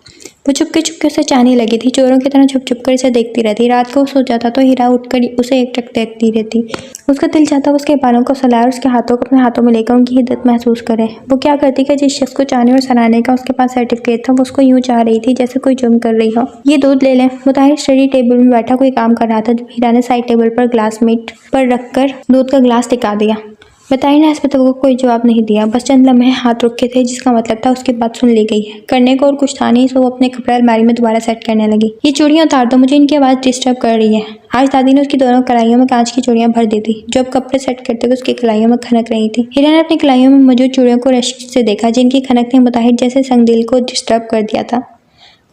वो चुपके चुपके उसे चाहने लगी थी, चोरों की तरह छुप छुप कर इसे देखती रहती। रात को सो जाता तो हीरा उठकर उसे एकटक देखती रहती। उसका दिल चाहता उसके बालों को सलाए और उसके हाथों को अपने हाथों में लेकर उनकी हिद्दत महसूस करे। वो क्या करती कि जिस शख्स को चाहने और सराहने का उसके पास सर्टिफिकेट था वो उसको यूं चाह रही थी जैसे कोई जुर्म कर रही हो। ये दूध ले लें। मुताहिर स्टडी टेबल में बैठा कोई काम कर रहा था जब हीरा ने साइड टेबल पर ग्लास मीट पर रखकर दूध का गिलास टिका दिया। मुताहिर ने हस्बत को कोई जवाब नहीं दिया, बस चंद लम्हे हाथ रुके थे, जिसका मतलब था उसकी बात सुन ली गई है। करने को और कुछ था नहीं, सो वो अपने कपड़े अलमारी में दोबारा सेट करने लगी। ये चूड़ियाँ उतार दो, मुझे इनकी आवाज़ डिस्टर्ब कर रही है। आज दादी ने उसकी दोनों कलाइयों में कांच की चूड़ियाँ भर दी थी, जो अब कपड़े सेट करते हुए उसकी कलाइयों में खनक रही थी। हीरा ने अपनी कलाइयों में मौजूद चूड़ियों को रश्क से देखा, जिनकी खनक ने मुताहिर जैसे संगदिल को डिस्टर्ब कर दिया था।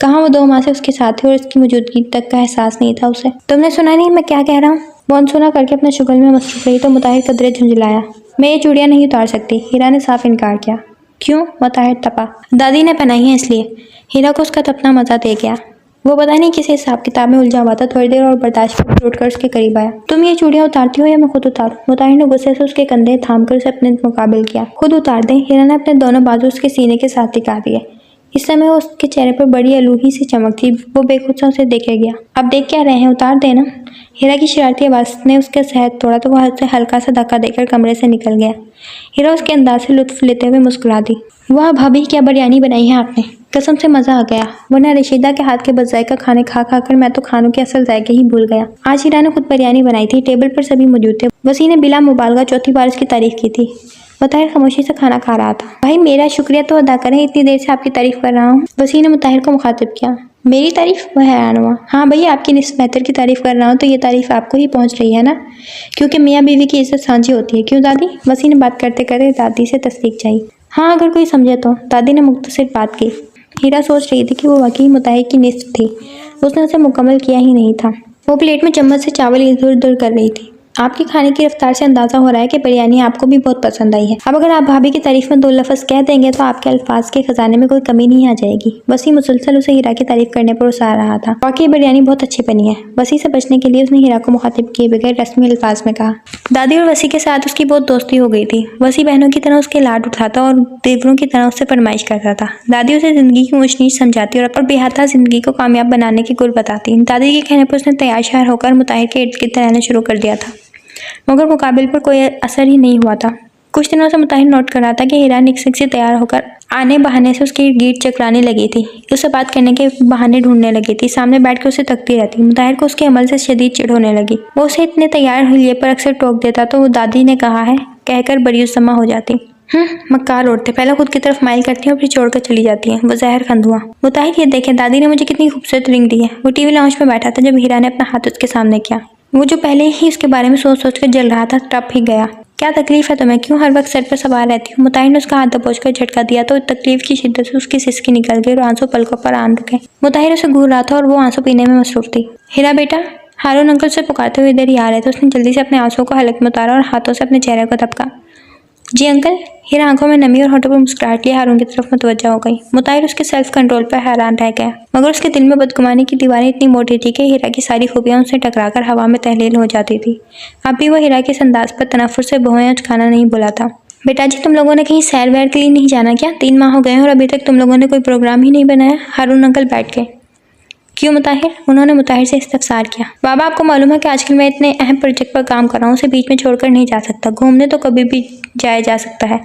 कहाँ वो 2 माह से उसके साथ थे और उसकी मौजूदगी तक का एहसास नहीं था उसे। तुमने सुना नहीं मैं क्या कह रहा हूँ? वो अनसुना करके अपने शुगल में मसरूफ रही तो मुताहिर कदरे झुंझलाया। मैं ये चूड़ियाँ नहीं उतार सकती। हीरा ने साफ इनकार किया। क्यों? मुताहिर तपा। दादी ने पहनाई है इसलिए। हीरा को उसका तपना मजा दे गया। वो पता नहीं किसी हिसाब किताब में उलझा हुआ था। थोड़ी देर और बर्दाश्त कर उठकर उसके करीब आया। तुम ये चूड़ियाँ उतारती हो या मैं खुद उतारूं? मुताहिर ने गुस्से से उसके कंधे थाम कर उसे अपने मुकाबिल किया। खुद उतार दें। हीरा ने अपने दोनों बाजू उसके सीने के साथ टिका दिए। इस समय उसके चेहरे पर बड़ी अलूही सी चमक थी। वो बेखुद सा उसे देखे गया। अब देख क्या रहे हैं, उतार देना। हीरा की शरारती आवाज़ ने उसके सेहत तोड़ा तो वह उसे हल्का सा धक्का देकर कमरे से निकल गया। हीरा उसके अंदाज से लुत्फ लेते हुए मुस्कुरा दी। वाह भाभी, क्या बिरयानी बनाई है आपने। कसम से मजा आ गया, वरना रशीदा के हाथ के बजायका खाने खा खा कर मैं तो खानों के असल जायके ही भूल गया। आज हीरा ने खुद बिरयानी बनाई थी, टेबल पर सभी मौजूद थे। वसी ने बिला मुबालगा चौथी बार उसकी तारीफ की थी। मुताहिर खामोशी से खाना खा रहा था। भाई मेरा शुक्रिया तो अदा करें, इतनी देर से आपकी तारीफ कर रहा हूँ। वसी ने मुताहिर को मुखातिब किया। मेरी तारीफ? वह हैरान हुआ। हाँ भैया, आपकी निस्बत बेहतर की तारीफ कर रहा हूँ तो ये तारीफ आपको ही पहुँच रही है ना, क्योंकि मियाँ बीवी की इज्जत सांझी होती है। क्यों दादी? वसी ने बात करते करते दादी से तस्दीक चाहिए। हाँ अगर कोई समझे तो, दादी ने मुख्तसर बात की। हीरा सोच रही थी कि वो वाकई मुताहिर की निस्बत थी, उसने उसे मुकम्मल किया ही नहीं था। वो प्लेट में चम्मच से चावल इधर उधर कर रही थी। आपकी खाने की रफ्तार से अंदाजा हो रहा है कि बिरयानी आपको भी बहुत पसंद आई है। अब अगर आप भाभी की तारीफ में 2 लफ्ज़ कह देंगे तो आपके अल्फाज के खजाने में कोई कमी नहीं आ जाएगी। वसी मुसलसल उसे हीरा की तारीफ करने पर उकसा रहा था। वाकई बिरयानी बहुत अच्छी बनी है। वसी से बचने के लिए उसने हीरा को मुखातिब किए बगैर रस्मी अल्फाज में कहा। दादी और वसी के साथ उसकी बहुत दोस्ती हो गई थी। वसी बहनों की तरह उसके लाड उठाता और देवरों की तरह उससे फरमाइश करता था। दादी उसे जिंदगी की ऊंच नीच समझाती और बेहाता जिंदगी को कामयाब बनाने की गुर बताती। दादी के कहने पर उसने तैयार शहर होकर मुताहिर के इर्द गिर्द रहना शुरू कर दिया था, मगर मुकाबिल पर कोई असर ही नहीं हुआ था। कुछ दिनों से मुताहिर नोट कर रहा था कि हीरा निकसिक से तैयार होकर आने बहाने से उसकी गिर्द चकराने लगी थी, उससे बात करने के बहाने ढूंढने लगी थी, सामने बैठकर उसे तकती रहती। मुताहिर को उसके अमल से शदीद चिढ़ होने लगी। वो उसे इतने तैयार लिए पर अक्सर टोक देता तो वो दादी ने कहा है कहकर बरियुस्समा हो जाती। मक्कार औरतें पहले खुद की तरफ माइल करती हैं और फिर छोड़कर चली जाती हैं। वो जहर खंद हुआ। मुताहिर ये देखें, दादी ने मुझे कितनी खूबसूरत रिंग दी है। वो टीवी लाउंज में बैठा था जब हीरा ने अपना हाथ उसके सामने किया। वो जो पहले ही उसके बारे में सोच सोच कर जल रहा था, टप ही गया। क्या तकलीफ है तुम्हें? क्यों हर वक्त सर पर सवार रहती हूँ? मुताहिर ने उसका हाथ दबोचकर झटका दिया तो तकलीफ की शिद्दत से उसकी सिसकी निकल गई और आंसू पलकों पर आन रुके। मुताहिर उसे घूर रहा था और वो आंसू पीने में मसरूफ थी। हीरा बेटा, हारून अंकल से पुकारते हुए इधर ही आ रहे थे। उसने जल्दी से अपने आंसुओं को हलक में उतारा और हाथों से अपने चेहरे को दबका। जी अंकल। हीरा आंखों में नमी और होठों पर मुस्कुराहट लिए हारून की तरफ मुतवज्जा हो गई। मुताहिर उसके सेल्फ कंट्रोल पर हैरान रह गया, मगर उसके दिल में बदगुमानी की दीवारें इतनी मोटी थी कि हीरा की सारी खूबियां उनसे टकराकर हवा में तहलील हो जाती थी। अब भी वो हीरा के इस अंदाज पर तनफ्फुर से भौहें उचकाना नहीं भूला था। बेटा जी, तुम लोगों ने कहीं सैर वैर के लिए नहीं जाना क्या? 3 माह हो गए और अभी तक तुम लोगों ने कोई प्रोग्राम ही नहीं बनाया। हारून अंकल बैठ गए। क्यों मुताहिर? उन्होंने मुताहिर से इस्तफसार किया। बाबा, आपको मालूम है कि आजकल मैं इतने अहम प्रोजेक्ट पर काम कर रहा हूँ, उसे बीच में छोड़कर नहीं जा सकता। घूमने तो कभी भी जाया जा सकता है।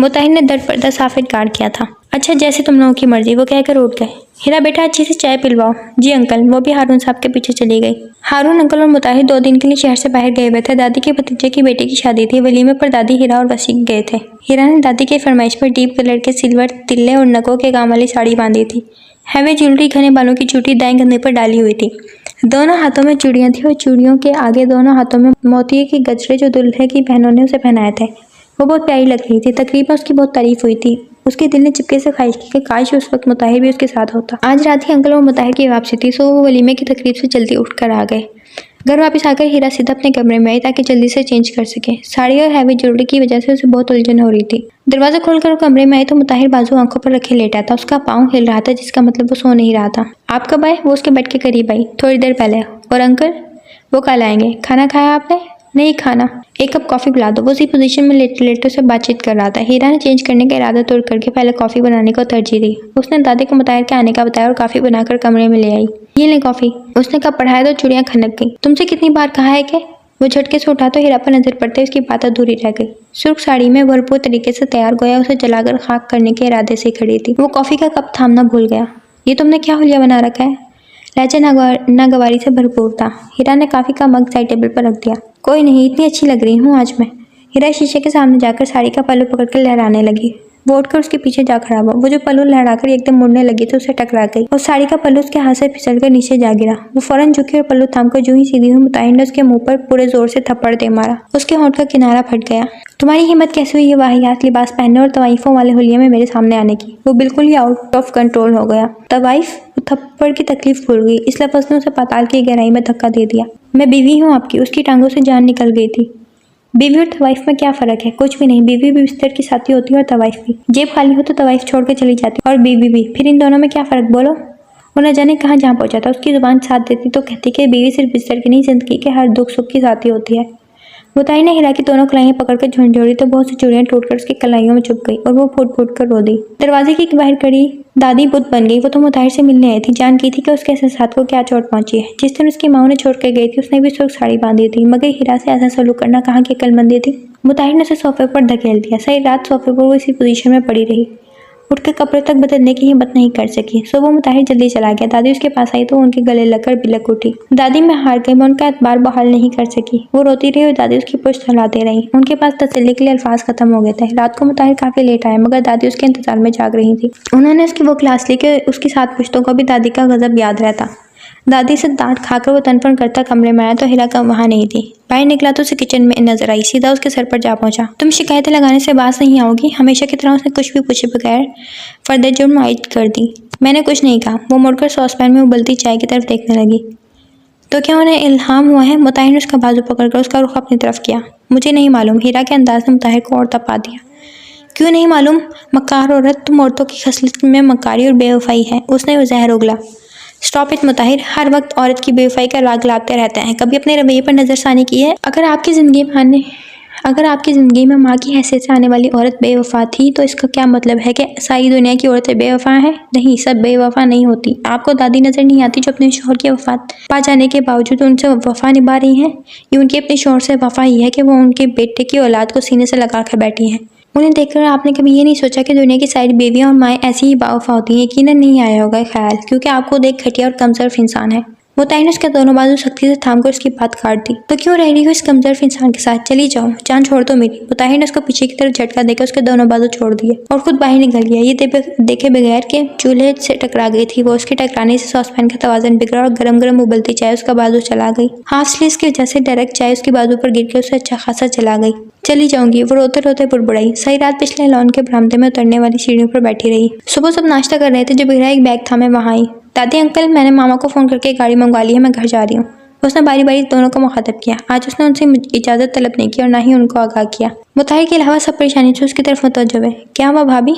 मुताहिर ने दर पर्दा साफ इनकार किया था। अच्छा, जैसे तुम लोगों की मर्जी, वो कहकर उठ गए। हीरा बेटा, अच्छी से चाय पिलवाओ। जी अंकल। वो भी हारून साहब के पीछे चली गई। हारून अंकल और मुताहिर 2 दिन के लिए शहर से बाहर गए हुए थे। दादी के भतीजे की बेटी की शादी थी। वलीमे पर दादी, हीरा और वसी गए थे। हीरा ने दादी की फरमाइश पर डीप कलर के सिल्वर तिल्ले और नगों के काम वाली साड़ी बांधी थी। हैवी ज्वेलरी घने बालों की चूड़ी दाएं कंधे पर डाली हुई थी। दोनों हाथों में चूड़ियां थी और चूड़ियों के आगे दोनों हाथों में मोतिये के गजरे जो दुल्हे की बहनों ने उसे पहनाए थे। वो बहुत प्यारी लग रही थी। तकरीब में उसकी बहुत तारीफ हुई थी। उसके दिल ने चिपके से ख्वाहिश की कि काश उस वक्त मुताहिर भी उसके साथ होता। आज रात ही अंकल और मुताहिर की वापसी थी, सो वो वलीमे की तकरीब से जल्दी उठकर आ गए। घर वापस आकर हीरा सीधा अपने कमरे में आई ताकि जल्दी से चेंज कर सके। साड़ी और हैवी ज्वेलरी की वजह से उसे बहुत उलझन हो रही थी। दरवाजा खोलकर वो कमरे में आई तो मुताहिर बाजू आंखों पर रखे लेटा था। उसका पाँव हिल रहा था, जिसका मतलब वो सो नहीं रहा था। आप कब आए? वो उसके बेड के करीब आई, थोड़ी देर पहले। और अंकल? वो कल आएंगे। खाना खाया आपने? नहीं खाना। 1 कप कॉफ़ी पिला दो। वो उसी पोजीशन में लेटे लेटे से बातचीत कर रहा था। हीरा ने चेंज करने का इरादा तोड़ करके पहले कॉफ़ी बनाने को तरजीह दी। उसने दादी को मुताहिर के आने का बताया और कॉफ़ी बनाकर कमरे में ले आई। ये ले कॉफ़ी। उसने कब पढ़ाया तो चूड़ियाँ खनक गई। तुमसे कितनी बार कहा है कि? वो झटके से उठा तो हीरा पर नजर पड़ते उसकी बात अधूरी रह गई। सुर्ख साड़ी में भरपूर तरीके से तैयार, गोया उसे जलाकर खाक करने के इरादे से खड़ी थी। वो कॉफ़ी का कप थामना भूल गया। ये तुमने क्या हुलिया बना रखा है? लहजा नागवारी से भरपूर था। हीरा ने कॉफ़ी का मग साइड टेबल पर रख दिया। कोई नहीं, इतनी अच्छी लग रही हूँ आज मैं। हीरा शीशे के सामने जाकर साड़ी का पल्लू पकड़कर लहराने लगी। वो उठकर उसके पीछे जा खड़ा हुआ। वो जो पल्लू लहराकर एकदम मुड़ने लगी तो उसे टकरा गई और साड़ी का पल्लू उसके हाथ से फिसलकर नीचे जा गिरा। वो फौरन झुकी और पल्लू थामकर जो ही सीधी हुई, मुताहिर ने उसके मुंह पर पूरे जोर से थप्पड़ दे मारा। उसके होंठ का किनारा फट गया। तुम्हारी हिम्मत कैसे हुई ये वाहियात लिबास पहनने और तवाइफों वाले हुलिये में मेरे सामने आने की? वो बिल्कुल ही आउट ऑफ कंट्रोल हो गया। तवाइफ? वो थप्पड़ की तकलीफ भूल गई। इस लफ्ज़ ने उसे पाताल की गहराई में धक्का दे दिया। मैं बीवी हूँ आपकी। उसकी टांगों से जान निकल गई थी। बीवी और तवाइफ में क्या फ़र्क है? कुछ भी नहीं। बीवी भी बिस्तर की साथी होती है और तवाइफ भी। जेब खाली हो तो तवाइफ छोड़कर चली जाती और बीवी भी। फिर इन दोनों में क्या फ़र्क बोलो? वो न जाने कहाँ जहाँ पहुँचा था। उसकी ज़ुबान साथ देती तो कहती कि बीवी सिर्फ बिस्तर की नहीं, ज़िंदगी के हर दुख सुख की साथी होती है। मुताहिर ने हीरा की दोनों कलाइयाँ पकड़कर झुंझोड़ी तो बहुत सी चूड़ियाँ टूटकर उसकी कलाइयों में चुप गई और वो फूट फूट कर रो दी। दरवाजे की बाहर खड़ी दादी बुत बन गई। वो तो मुताहिर से मिलने आई थी, जान की थी कि उसके एहसास को क्या चोट पहुंची है। जिस दिन उसकी माँ ने छोड़ कर गई थी उसने भी सुर्ख साड़ी बांधी थी, मगर हीरा से ऐसा सलूक करना कहाँ की अक्लमंदी थी। मुताहिर ने उसे सोफे पर धकेल दिया। सारी रात सोफे पर वो इसी पोजीशन में पड़ी रही उठकर कपड़े तक बदलने की हिम्मत नहीं कर सकी। सुबह मुताहिर जल्दी चला गया। दादी उसके पास आई तो उनके गले लगकर बिलक उठी। दादी मैं हार गई, मैं उनका एतबार बहाल नहीं कर सकी। वो रोती रही और दादी उसकी पुश्त हिलाते रही। उनके पास तसल्ली के लिए अल्फाज खत्म हो गए थे। रात को मुताहिर काफी लेट आया मगर दादी उसके इंतजार में जाग रही थी। उन्होंने उसकी वो क्लास ली कि उसकी 7 पुश्तों को भी दादी का गजब याद रहता। दादी से डांट खाकर वो तनपन करता कमरे में आया तो हिरा का वहां नहीं थी। बाहर निकला तो उसे किचन में नजर आई। सीधा उसके सर पर जा पहुंचा। तुम शिकायतें लगाने से बाज नहीं आओगी? हमेशा की तरह उसने कुछ भी पूछे बगैर फर्द जुर्म आयद कर दी। मैंने कुछ नहीं कहा। वो मुड़कर सॉसपैन में उबलती चाय की तरफ देखने लगी। तो क्या उन्हें इल्हाम हुआ है? मुताहिर ने उसका बाजू पकड़कर उसका रुख अपनी तरफ किया। मुझे नहीं मालूम। हीरा के अंदाज ने मुताहिर को और तपा दिया। क्यों नहीं मालूम? मक्कार औरत, तुम औरतों की खसलत में मक्कारी और बेवफाई है। उसने जहर उगला। स्टॉप इट मुताहिर, हर वक्त औरत की बेवफाई का राग लाते रहते हैं। कभी अपने रवैये पर नजरसानी की है? अगर आपकी ज़िंदगी में माँ की हैसियत से आने वाली औरत बेवफा थी तो इसका क्या मतलब है कि सारी दुनिया की औरतें बेवफा हैं? नहीं, सब बेवफा नहीं होती। आपको दादी नजर नहीं आती जो अपने शौहर की वफात पा जाने के बावजूद उनसे वफा निभा रही हैं? ये उनकी अपने शौहर से वफा ही है कि वो उनके बेटे की औलाद को सीने से लगा कर बैठी हैं। उन्हें देखकर आपने कभी ये नहीं सोचा कि दुनिया की सारी बेवियां और माएँ ऐसी ही बावफा होती हैं? यकीनन नहीं आया होगा ख्याल, क्योंकि आपको देख घटिया और कमजोर इंसान है। मुताहिर ने उसके दोनों बाजू सख्ती से थामकर उसकी बात काट दी। तो क्यों रह रही हो इस कमजोर इंसान के साथ? चली जाओ, जान छोड़ दो मेरी। मुताहिर ने उसको पीछे की तरफ झटका देकर उसके दोनों बाजू छोड़ दिए और खुद बाहर निकल गया। ये देखे बगैर के चूल्हे से टकरा गई थी वो। उसके टकराने से सॉसपैन का तवाज़ुन बिगड़ा और गरम गरम उबलती चाय उसका बाजू चला गई। हाफ स्लीव्स की वजह से डायरेक्ट चाय उसके बाजू पर गिर के उसे अच्छा खासा चला गई। चली जाऊंगी, वो रोते रोते बुड़बुड़ाई। सारी रात पिछले लॉन के बरामदे में उतरने वाली सीढ़ियों पर बैठी रही। सुबह सब नाश्ता कर रहे थे जब हिरा एक बैग था मैं वहाँ आई। दादी अंकल, मैंने मामा को फ़ोन करके गाड़ी मंगवा ली है, मैं घर जा रही हूँ। उसने बारी बारी दोनों को मुखातब किया। आज उसने उनसे इजाज़त तलब नहीं की और ना ही उनको आगाह किया। मुताहिर के अलावा सब परेशानी से उसकी तरफ मुतवज्जो है। क्या हुआ भाभी?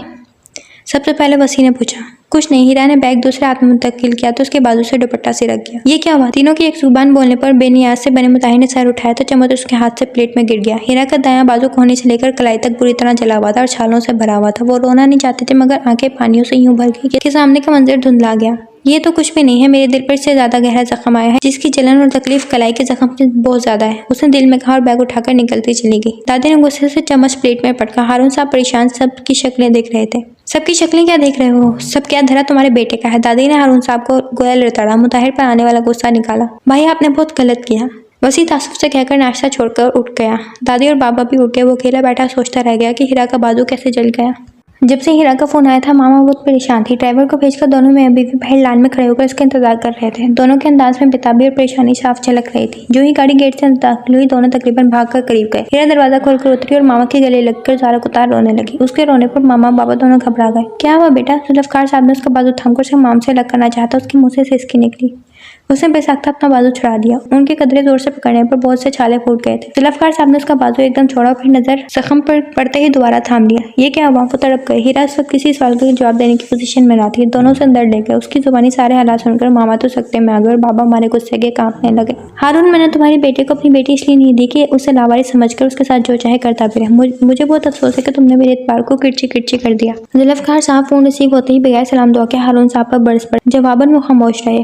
सबसे पहले वसी ने पूछा। कुछ नहीं। हीरा ने बैग दूसरे हाथ में मुंतकिल किया तो उसके बाजू से दुपट्टा सिरक गया। ये क्या हुआ? तीनों की एक जुबान बोलने पर बेनियाज से बने मुताहिर ने सर उठाया तो चम्मच उसके हाथ से प्लेट में गिर गया। हीरा का दायां बाजू कोहनी से लेकर कलाई तक बुरी तरह जला हुआ था और छालों से भरा हुआ था। वो रोना नहीं चाहते थे मगर आंखें पानियों से यूं भर गई कि सामने का मंजर धुंधला गया। ये तो कुछ भी नहीं है, मेरे दिल पर इससे ज्यादा गहरा जख्म आया है जिसकी जलन और तकलीफ कलाई के जख्म से बहुत ज्यादा है। उसने दिल में कहा और बैग उठाकर निकलती चली गई। दादी ने गुस्से से चम्मच प्लेट में पटका। हारून साहब परेशान सबकी शक्लें देख रहे थे। सबकी शक्लें क्या देख रहे हो? सब क्या धरा तुम्हारे बेटे का है? दादी ने हारून साहब को गोया लड़तड़ा। मुताहिर पर आने वाला गुस्सा निकाला। भाई आपने बहुत गलत किया। वसी तासुफ से कहकर नाश्ता छोड़कर उठ गया। दादी और बाबा भी उठ गए। वो अकेला बैठा सोचता रह गया कि हीरा का बाजू कैसे जल गया। जब से हीरा का फोन आया था मामा बहुत परेशान थी। ड्राइवर को भेजकर दोनों में बीवी बाहर लाइन में खड़े होकर उसका इंतजार कर रहे थे। दोनों के अंदाज में बेताबी और परेशानी साफ झलक रही थी। जो ही गाड़ी गेट से दाखिल हुई दोनों तकरीबन भागकर करीब गए। हीरा दरवाजा खोलकर उतरी और मामा के गले लगकर ज़ारा कुतार रोने लगी। उसके रोने पर मामा बाबा दोनों घबरा गए। क्या हुआ बेटा? जुल्फ़कार साहब ने उसका बाजू थामकर उसे माम से अलग करना चाहता उसके मुंह से सिसकी निकली। उसने बेसाख्ता अपना बाजू छुड़ा दिया। उनके कदरे जोर से पकड़ने पर बहुत से छाले फूट गए थे। जुल्फ़कार साहब ने उसका बाजू एकदम छोड़ा फिर नजर जख्म पर पड़ते ही दोबारा थाम लिया। ये क्या हुआ? वो तड़प गए। हीरा इस वक्त किसी सवाल का जवाब देने की पोजीशन में ना थी। दोनों से अंदर ले गए। उसकी जुबानी सारे हालात सुनकर मामा तो सकते में आ गए और बाबा हमारे गुस्से के कांपने लगे। हारून, मैंने तुम्हारी बेटे को अपनी बेटी इसलिए नहीं दी कि उसे लावारिस समझकर उसके साथ जो चाहे करता फिरे। मुझे बहुत अफसोस है कि तुमने मेरे इतबार को किरची किरची कर दिया। जुल्फ़कार साहब फोन रिसीव होते ही बगैर सलाम दुआ के हारून साहब पर बरस पड़े। जवाबन वो खामोश रहे।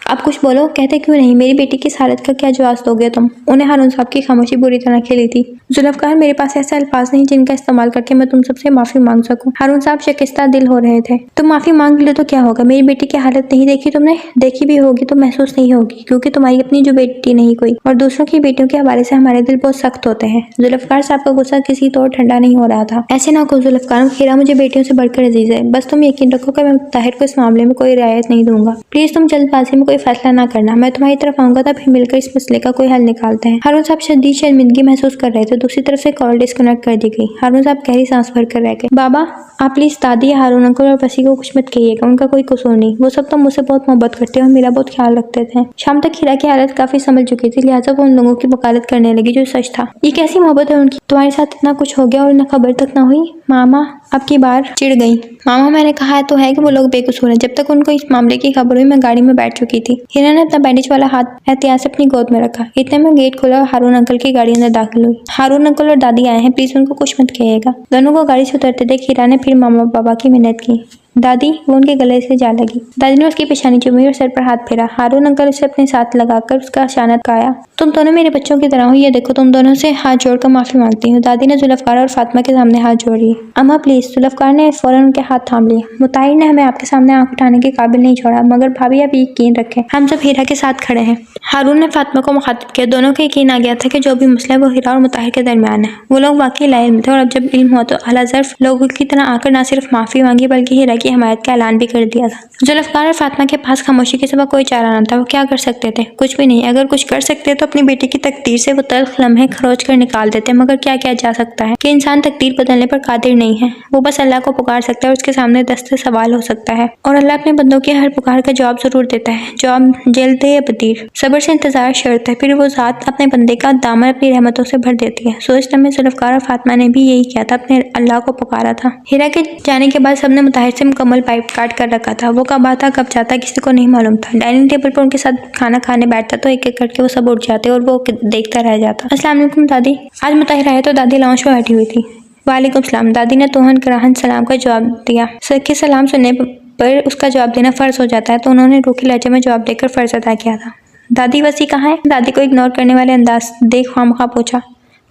आप कुछ बोलो। कहते क्यों नहीं? मेरी बेटी की इस हालत का क्या जवाब दोगे तुम? उन्हें हारून साहब की खामोशी बुरी तरह खिली थी। जुल्फ़कार, मेरे पास ऐसे अल्फाज नहीं जिनका इस्तेमाल करके मैं तुम सबसे माफी मांग सकूं। हारून साहब शिकस्ता दिल हो रहे थे। तुम माफी मांग लो तो क्या होगा? मेरी बेटी की हालत नहीं देखी तुमने? देखी भी होगी तो महसूस नहीं होगी क्योंकि तुम्हारी अपनी जो बेटी नहीं कोई। और दूसरों की बेटियों के हवाले से हमारे दिल बहुत सख्त होते हैं। जुल्फ़कार साहब का गुस्सा किसी तौर ठंडा नहीं हो रहा था। ऐसे ना कहो जुल्फ़कार, हीरा मुझे बेटियों से बढ़कर अजीज है। बस तुम यकीन रखो कि मैं मुताहिर को इस मामले में कोई रियायत नहीं दूंगा। प्लीज तुम जल्दबाजी में कोई फैसला ना करना। मैं तुम्हारी तरफ आऊंगा तब फिर मिलकर इस मसले का कोई हल निकालते हैं। हारून साहब शदीद शर्मिंदगी महसूस कर रहे थे। दूसरी तरफ से कॉल डिस्कनेक्ट कर दी गई। हारून साहब गहरी सांस भर कर रह गए। बाबा, आप प्लीज दादी, हारून अंकल और वसी को कुछ मत कहिएगा। उनका कोई कसूर नहीं। वो सब तो मुझसे बहुत मोहब्बत करते और मेरा बहुत ख्याल रखते थे। शाम तक हीरा की हालत काफी संभल चुकी थी, लिहाजा वो उन लोगों की वकालत करने लगी जो सच था। ये कैसी मोहब्बत है उनकी? तुम्हारे साथ इतना कुछ हो गया और उन्हें खबर तक ना हुई। मामा अब की बार चिढ़ गई। मामा, मैंने कहा तो है कि वो लोग बेकसूर हैं। जब तक उनको इस मामले की खबर हुई मैं गाड़ी में बैठ चुकी थी। हीरा ने अपना बैंडेज वाला हाथ एहतियात से अपनी गोद में रखा। इतने में गेट खुला और हारून अंकल की गाड़ी अंदर दाखिल हुई। हारून अंकल और दादी आए हैं, प्लीज उनको कुछ मत कहिएगा। दोनों को गाड़ी से उतरते देख हीरा ने फिर मामा बाबा की मिन्नत की। दादी, वो उनके गले से जा लगी। दादी ने उसकी पेशानी चूमी और सर पर हाथ फेरा। हारून अंकल उसे अपने साथ लगाकर उसका शानत काया। तुम दोनों मेरे बच्चों की तरह हो, ये देखो तुम दोनों से हाथ जोड़कर माफी मांगती हूँ। दादी ने जुल्फकार और फातिमा के सामने हाथ जोड़ लिए। अम्मा प्लीज। जुल्फकार ने फौरन उनके हाथ थाम लिए। मुताहिर ने हमें आपके सामने आंख उठाने के काबिल नहीं छोड़ा, मगर भाभी आप यकीन रखें, हम सब हीरा के साथ खड़े हैं। हारून ने फातिमा को मुखातिब किया। दोनों को यकीन आ गया था कि जो भी मसला है वो हीरा और मुताहिर के दरमियान है। वो लोग वाकई लाइल थे और अब जब इल्म हुआ तो आला ज़र्फ लोगों की तरह आकर न सिर्फ माफी मांगी बल्कि हीरा की हमायत का ऐलान भी कर दिया था। जुल्फकार और फातिमा के पास खामोशी के सिवा कोई चारा न था। वो क्या कर सकते थे? कुछ भी नहीं। अगर कुछ कर सकते तो अपनी बेटी की तकदीर से वो तल्ख लम्हे खरोच कर निकाल देते, मगर क्या किया जा सकता है कि इंसान तकदीर बदलने पर कादिर नहीं है। वो बस अल्लाह को पुकार सकता है और उसके सामने दस्ते सवाल हो सकता है, और अल्लाह अपने बंदों की हर पुकार का जवाब जरूर देता है। जवाब जल्द दे या बदीर, सब्र से इंतजार शर्त है। फिर वो ज़ात अपने बंदे का दामन अपनी रहमतों से भर देती है। सोचने में जुल्फकार और फातिमा ने भी यही किया था, अपने अल्लाह को पुकारा था। हीरा के जाने के बाद सबने मुताहिर से मुकम्मल पाइप काट कर रखा था। वो कब आता कब जाता किसी को नहीं मालूम था। डाइनिंग टेबल पर उनके साथ खाना खाने बैठता तो एक एक करके वो सब उठ जाते और वो देखता रह जाता। अस्सलाम वालेकुम दादी। आज मुताहिर आए तो दादी लाउंज में बैठी हुई थी। वालेकुम सलाम। दादी ने तोहन कराहन सलाम का जवाब दिया। सर के सलाम सुनने पर उसका जवाब देना फ़र्ज हो जाता है, तो उन्होंने रूखी लहजे में जवाब देकर फ़र्ज अदा किया था। दादी वसी कहाँ है? दादी को इग्नोर करने वाले अंदाज देख खामखा पूछा।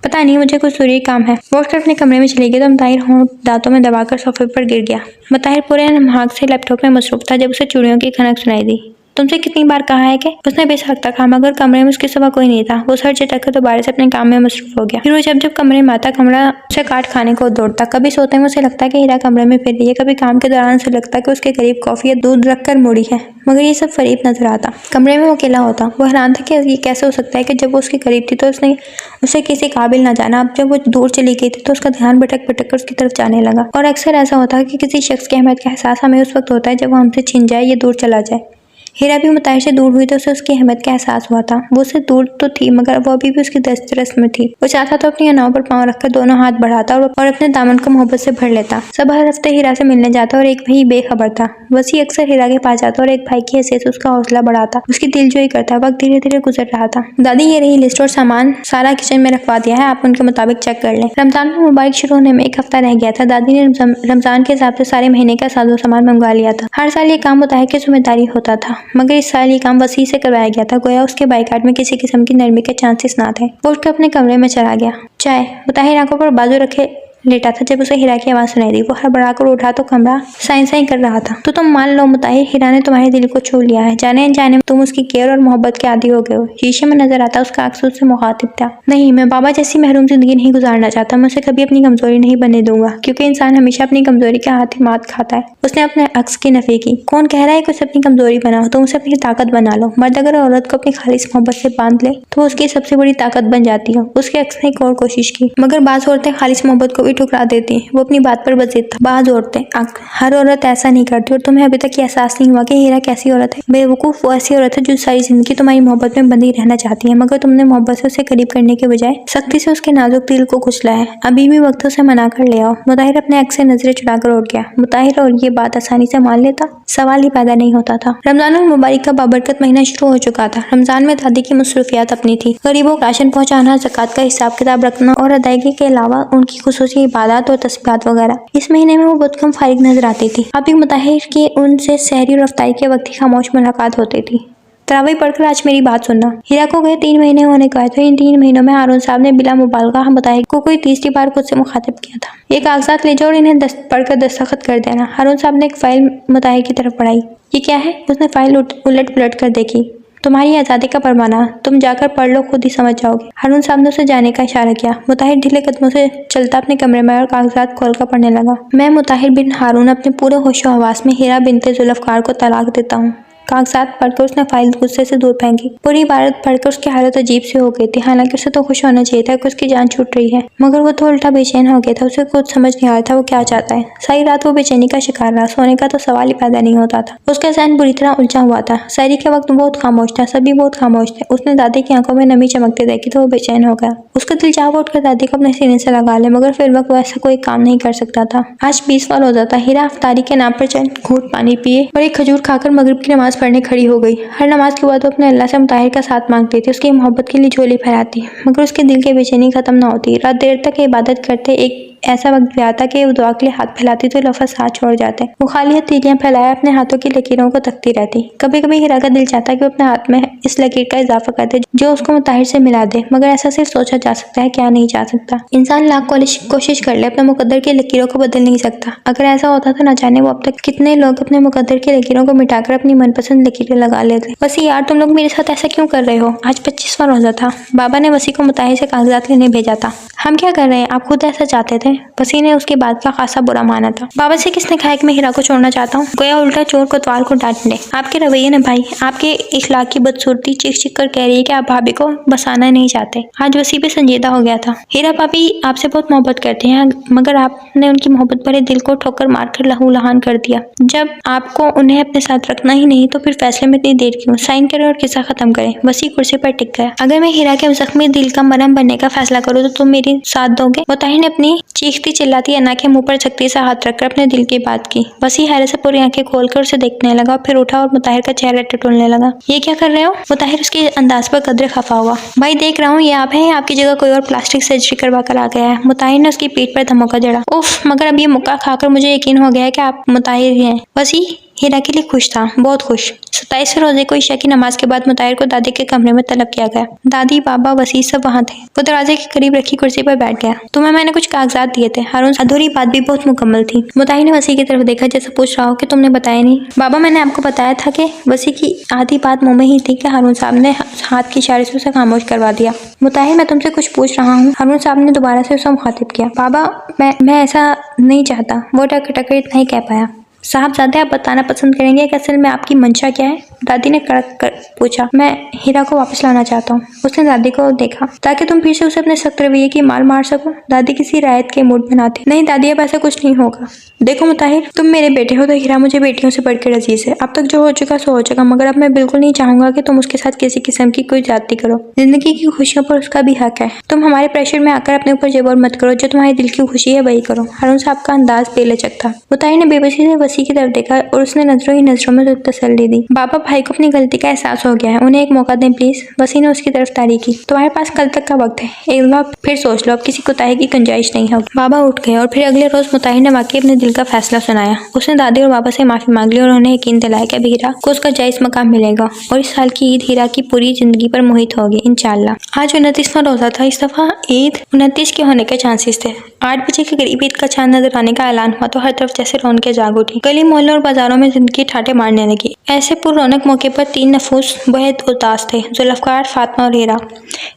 पता नहीं, मुझे कुछ ज़रूरी काम है। वो उठकर अपने कमरे में चली गई तो मुताहिर होंठ दांतों में दबाकर सोफे पर गिर गया। मुताहिर पूरे नमहाक से लैपटॉप में मसरूफ था जब उसे चूड़ियों की खनक सुनाई दी। तुमसे कितनी बार कहा है कि? उसने बेसख्ता कहा, मगर कमरे में उसके सिवा कोई नहीं था। वो सर झटक कर दोबारा से अपने काम में मसरूफ हो गया। फिर वो जब कमरे में आता कमरा उसे काट खाने को दौड़ता। कभी सोते में उसे लगता कि हीरा कमरे में फिर रही है, कभी काम के दौरान उसे लगता कि उसके करीब कॉफी या दूध रख कर मुड़ी है, मगर ये सब फरीब नजर आता। कमरे में वो अकेला होता। वो हैरान था कि ये कैसे हो सकता है कि जब वो उसके करीब थी तो उसने उसे किसी काबिल न जाना। अब जब वो दूर चली गई थी तो उसका ध्यान भटक भटक कर उसकी तरफ जाने लगा। और अक्सर ऐसा होता है कि किसी शख्स की अहमियत का एहसास हमें उस वक्त होता है जब वो हमसे छिन जाए या दूर चला जाए। हीरा भी मुताहिर से दूर हुई तो उसे उसकी अहमियत का एहसास हुआ था। वो उससे दूर तो थी, मगर वो अभी भी उसकी दस्तरस में थी। वो चाहता तो अपनी अनाव पर पांव रखकर दोनों हाथ बढ़ाता और अपने दामन को मोहब्बत से भर लेता। सब हर हफ्ते हीरा से मिलने जाता और एक भाई बेखबर था। वसी अक्सर हीरा के पास जाता और एक भाई की हैसियत से उसका हौसला बढ़ाता, उसकी दिलजोई करता। वक्त धीरे धीरे गुजर रहा था। दादी, ये रही लिस्ट और सामान सारा किचन में रखवा दिया है, आप उनके मुताबिक चेक कर लें। रमजान में मुबारक शुरू होने में एक हफ्ता रह गया था। दादी ने रमजान के हिसाब से सारे महीने का साजो सामान मंगवा लिया था। हर साल ये काम मुताहिर की जिम्मेदारी होता था, मगर इस साल काम वसी से करवाया गया था। गोया उसके बाइकाट में किसी किस्म की नरमी के चांसेस ना थे। वो उठकर अपने कमरे में चला गया। चाय। मुताहिर आंखों पर बाजू रखे लेटा था जब उसे हीरा की आवाज सुनाई दी। वो हड़बड़ाकर उठा तो कमरा साइन साइन कर रहा था। तो तुम मान लो मुताहिर, हीरा ने तुम्हारे दिल को छू लिया है। जाने अनजाने में तुम उसकी केयर और मोहब्बत के आदी हो गए हो। शीशे में नजर आता उसका अक्स उससे मुखातिब था। नहीं, मैं बाबा जैसी महरूम जिंदगी नहीं गुजारना चाहता। मैं उसे कभी अपनी कमजोरी नहीं बनने दूंगा, क्योंकि इंसान हमेशा अपनी कमजोरी के हाथ ही मात खाता है। उसने अपने अक्स की नफी की। कौन कह रहा है कि उसे अपनी कमजोरी बनाओ? तुम उसे अपनी ताकत बना लो। मर्द अगर औरत को अपनी खालिस मोहब्बत से बांध ले तो उसकी सबसे बड़ी ताकत बन जाती है। उसके अक्स ने एक और कोशिश की, मगर बाज औरतें खालिस मोहब्बत को भी ठुकरा देती। वो अपनी बात पर बजिद था। बाज औरतें, हर औरत ऐसा नहीं करती। और तुम्हें अभी तक ये एहसास नहीं हुआ कि हीरा कैसी औरत है? बेवकूफ, वो ऐसी औरत है जो सारी जिंदगी तुम्हारी मोहब्बत में बंधी रहना चाहती है, मगर तुमने मोहब्बत से उसे करीब करने के बजाय सख्ती से उसके नाजुक दिल को कुचला है। अभी भी वक्त उसे मना कर ले आओ। मुताहिर अपने अक्स से नजरें चुराकर उठ गया। मुताहिर और ये बात आसानी से मान लेता? सवाल ही पैदा नहीं होता था। रमजान मुबारक का बाबरकत महीना शुरू हो चुका था। रमजान में दादी की मसरूफियात अपनी थी। गरीबों को राशन पहुंचाना, ज़कात का हिसाब किताब रखना और अदायगी के अलावा उनकी खुसूसी इबादत और तस्बीहात वगैरह। इस महीने में वो बहुत कम फारिग नजर आती थी। अभी मुताहिर की उनसे सहरी और अफ्तारी के वक्त ही खामोश मुलाकात होती थी। तरावी पढ़कर आज मेरी बात सुनना। हीरा को गए 3 महीने होने को आए थे। इन 3 महीनों में हारून साहब ने बिला मुबालगा मुताहिर को कोई तीसरी बार खुद से मुखातिब किया था। ये कागजात ले जाओ और इन्हें पढ़कर दस्तखत कर देना। हारून साहब ने एक फाइल मुताहिर की तरफ पढ़ाई। ये क्या है? उसने फाइल उलट पुलट कर देखी। तुम्हारी आज़ादी का परवाना, तुम जाकर पढ़ लो, खुद ही समझ जाओगे। हारून साहब ने उसे जाने का इशारा किया। मुताहिर ढीले कदमों से चलता अपने कमरे में और कागजात खोलकर पढ़ने लगा। मैं मुताहिर बिन हारून अपने पूरे होशो हवास में हीरा बिनते जुल्फकार को तलाक देता हूँ। कागजात पढ़कर उसने फाइल गुस्से से दूर फेंकी। पूरी इबारत पढ़कर उसकी हालत अजीब सी हो गई थी। हालांकि उसे तो खुश होना चाहिए था कि उसकी जान छूट रही है, मगर वो तो उल्टा बेचैन हो गया था। उसे कुछ समझ नहीं आ रहा था वो क्या चाहता है। सारी रात वो बेचैनी का शिकार रहा। सोने का तो सवाल ही पैदा नहीं होता था। उसका ज़हन बुरी तरह उलझा हुआ था। सहरी के वक्त बहुत खामोश था। सभी बहुत खामोश थे। उसने दादी की आंखों में नमी चमकते देखी तो वो बेचैन हो गया। उसका दिल चाह उठकर दादी को अपने सीने से लगा ले, मगर फिर वक्त वो ऐसा कोई काम नहीं कर सकता था। आज 20 साल हो जाता। हीरा अफ्तारी के नाम पर चंद घूंट पानी पिए और एक खजूर खाकर मगरिब की नमाज पढ़ने खड़ी हो गई। हर नमाज के बाद वो अपने अल्लाह से मुताहिर का साथ मांगती थी, उसकी मोहब्बत के लिए झोली फहराती, मगर उसके दिल की बेचैनी खत्म ना होती। रात देर तक इबादत करते एक ऐसा वक्त भी आता कि वो दुआ के लिए हाथ फैलाती तो लफ्ज़ हाथ छोड़ जाते। वो खाली हाथ तीलियां फैलाए अपने हाथों की लकीरों को तकती रहती। कभी कभी हिरा का दिल चाहता कि वो अपने हाथ में इस लकीर का इजाफा कर दे जो उसको मुताहिर से मिला दे, मगर ऐसा सिर्फ सोचा जा सकता है, क्या नहीं जा सकता। इंसान लाख कोशिश कर ले अपने मुकद्दर की लकीरों को बदल नहीं सकता। अगर ऐसा होता तो न जाने वो अब तक कितने लोग अपने मुकद्दर की लकीरों को मिटाकर अपनी मनपसंद लकीरें लगा लेते। वसी यार, तुम लोग मेरे साथ ऐसा क्यों कर रहे हो? आज 25वां रोजा था। बाबा ने वसी को मुताहिर से कागजात लेने भेजा था। हम क्या कर रहे हैं? आप खुद ऐसा चाहते थे। वसी ने उसकी बात का खासा बुरा माना था। बाबा से किसने कहा कि मैं हिरा को छोड़ना चाहता हूँ? गोया उल्टा चोर कोतवाल को डांट ले। आपके रवैये ने भाई, आपके इखलाक की बदसूरती चीख चीख कर कह रही है कि आप भाभी को बसाना नहीं चाहते। आज वसी भी संजीदा हो गया था। हिरा भाभी आपसे बहुत मोहब्बत करते हैं, मगर आपने उनकी मोहब्बत भरे दिल को ठोकर मारकर लहू लहान कर दिया। जब आपको उन्हें अपने साथ रखना ही नहीं तो फिर फैसले में इतनी देर क्यों? साइन करें और किस्सा खत्म करें। वसी कुर्सी पर टिक गया। अगर मैं हिरा के जख्मी दिल का मरहम बनने का फैसला करूँ तो तुम मेरी साथ दोगे? मुताहिर ने अपनी चीखती चिल्लाती अन्ना के मुंह पर सख्ती से हाथ रखकर अपने दिल की बात की। वसी हैरत से पूरी आंखें खोलकर उसे देखने लगा, फिर उठा और मुताहिर का चेहरा टटोलने लगा। ये क्या कर रहे हो? मुताहिर उसके अंदाज पर कदरे खफा हुआ। भाई देख रहा हूँ ये आप हैं, आपकी जगह कोई और प्लास्टिक सर्जरी करवा कर आ गया है। मुताहिर ने उसकी पीठ पर धमका जड़ा। उफ, मगर अब ये मुक्का खाकर मुझे यकीन हो गया है कि आप मुताहिर ही हैं। वसी हिरा के लिए खुश था, बहुत खुश। 27वें रोजे को ईशा की नमाज के बाद मुताहिर को दादी के कमरे में तलब किया गया। दादी, बाबा, वसी सब वहाँ थे। वो दरवाजे के करीब रखी कुर्सी पर बैठ गया। तुम्हें मैंने कुछ कागजात दिए थे। हारून अधूरी बात भी बहुत मुकम्मल थी। मुताहिर ने वसी की तरफ देखा जैसे पूछ रहा हो कि तुमने बताया नहीं। बाबा, मैंने आपको बताया था कि वसी की आधी बात मुंह में ही थी कि हारून साहब ने हाथ की इशारे से उसे खामोश करवा दिया। मुताहिर, मैं तुमसे कुछ पूछ रहा हूँ। हारून साहब ने दोबारा से उसे मुखातिब किया। बाबा, मैं ऐसा नहीं चाहता। वो टकर इतना ही कह पाया। साहबजादे, आप बताना पसंद करेंगे कि असल में आपकी मंशा क्या है? दादी ने कड़क कर पूछा। मैं हिरा को वापस लाना चाहता हूँ। उसने दादी को देखा। ताकि तुम फिर से उसे अपने सख्त रवैये की मार सको। दादी किसी रायत के मूड में ना थी। नहीं दादी, अब ऐसा कुछ नहीं होगा। देखो मुताहिर, तुम मेरे बेटे हो तो हिरा मुझे बेटियों से बढ़कर अजीज है। अब तक जो हो चुका सो हो चुका, मगर अब मैं बिल्कुल नहीं चाहूंगा कि तुम उसके साथ किसी किस्म की कोई ज्यादती करो। जिंदगी की खुशियों पर उसका भी हक है। तुम हमारे प्रेशर में आकर अपने ऊपर जबर मत करो। जो तुम्हारे दिल की खुशी है वही करो। हारून साहब का अंदाज बेलचक था। मुताहिर ने बेबसी से वसी की तरफ देखा और उसने नजरों ही नजरों में तसल्ली दी। बाबा, भाई को अपनी गलती का एहसास हो गया है, उन्हें एक मौका दें प्लीज। वसी ने उसकी तरफ तारी की। तुम्हारे पास कल तक का वक्त है, एक बार फिर सोच लो। अब किसी कोताही की गुंजाइश नहीं होगी। बाबा उठ गए और फिर अगले रोज मुताहिर ने वाकई अपने दिल का फैसला सुनाया। उसने दादी और बाबा से माफी मांग ली और उन्हें यकीन दिलाया कि हिरा को उसका जायज मकाम मिलेगा और इस साल की ईद हिरा की पूरी जिंदगी पर मुहित होगी इंशाल्लाह। आज 29वां रोजा था। इस दफा ईद 29 के होने के चांसेस थे। 8 बजे के करीब ईद का चांद नजर आने का ऐलान हुआ तो हर तरफ जैसे रौनकें जाग उठी। गली मोहल्लों और बाजारों में जिंदगी ठाटे मारने लगी। ऐसे पुर रौनक मौके पर 3 नफूस बेहद उदास थे, जुल्फकार, फातिमा और हिरा।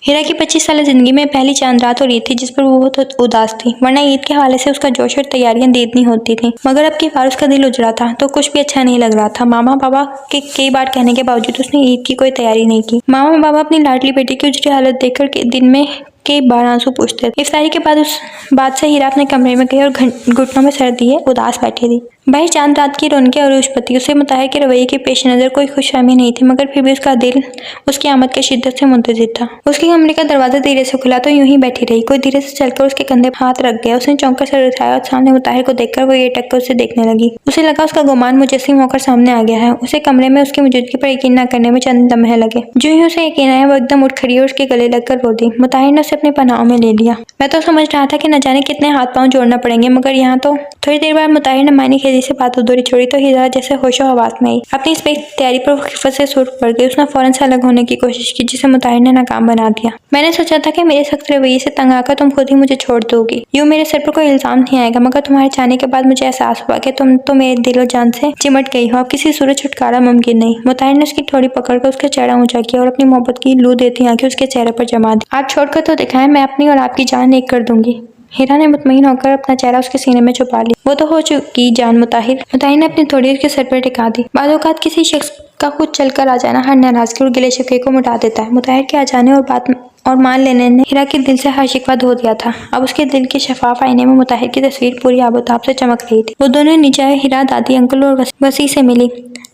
हिरा की 25 साल जिंदगी में पहली चांद रात और ईद थी जिस पर वो बहुत उदास थी, वरना ईद के हवाले से उसका जोश और तैयारियां देदनी होती थी। मगर अब की बार उसका दिल उजड़ा था तो कुछ भी अच्छा नहीं लग रहा था। मामा बाबा के कई बार कहने के बावजूद उसने ईद की कोई तैयारी नहीं की। मामा बाबा अपनी लाडली बेटी की उजड़ी हालत देखकर दिन में कई बार आंसू पूछते थे। इफ्तारी के बाद उस बात से हिरा अपने कमरे में गई और घुटनों में सर दिए उदास बैठी थी। भाई चांद रात की रौनकें और उष्पति उसे मुताहिर के रवैये के पेश नजर कोई खुशफहमी नहीं थी, मगर फिर भी उसका दिल उसकी आमद की शिद्दत से मुंतजिर था। उसके कमरे का दरवाजा धीरे से खुला तो यूं ही बैठी रही। कोई धीरे से चलकर उसके कंधे पर हाथ रख गया। उसने चौंक कर सर उठाया और सामने मुताहिर को देखकर वो ये टक्कर उसे देखने लगी। उसे लगा उसका गुमान मुजस्सिम होकर सामने आ गया है। उसे कमरे में उसकी मौजूदगी पर यकीन न करने में चंद लम्हे लगे। जो ही उसे यकीन आया वो एकदम उठ खड़ी और उसके गले लगकर रो दी। मुताहिर ने उसे अपने पनाह में ले लिया। मैं तो समझ रहा था कि न जाने कितने हाथ पांव जोड़ना पड़ेंगे, मगर यहाँ तो। थोड़ी देर बाद मुताहिर ने मायने खेदी से बात अधूरी छोड़ी तो हिरा जैसे होशो हवास में आई। अपनी इस तैयारी पर खिफत से सुर पड़ गई। उसने फौरन से अलग होने की कोशिश की जिसे मुताहिर ने नाकाम बना दिया। मैंने सोचा था कि मेरे सख्त रवैये से तंग आकर तुम खुद ही मुझे छोड़ दोगी। यूं मेरे सर पर कोई इल्जाम नहीं आएगा, मगर तुम्हारे जाने के बाद मुझे एहसास हुआ कि तुम तो मेरे दिलो जान से चिमट गई हो। अब किसी सूरत छुटकारा मुमकिन नहीं। मुताहिर ने उसकी थोड़ी पकड़कर उसका चेहरा ऊंचा किया और अपनी मोहब्बत की लू देती आंखें उसके चेहरे पर जमा दी। आप छोड़कर तो दिखाएं, मैं अपनी और आपकी जान एक कर दूंगी। हिरा ने मुतमईन होकर अपना चेहरा उसके सीने में छुपा लिया। वो तो हो चुकी जान मुताहिर। मुताहिर ने अपनी थोड़ी उसके सर पर टिका दी। बाद औक़ात किसी शख्स का खुद चलकर आ जाना हर नाराजगी और गिले शिकवे को मिटा देता है। मुताहिर के आ जाने और बात और मान लेने ने हिरा के दिल से हर शिकवा धो दिया था। अब उसके दिल के शफाफ आईने में मुताहिर की तस्वीर पूरी आबोताब से चमक रही थी। वो दोनों नीचे आए। हिरा दादी, अंकल और वसी से मिली।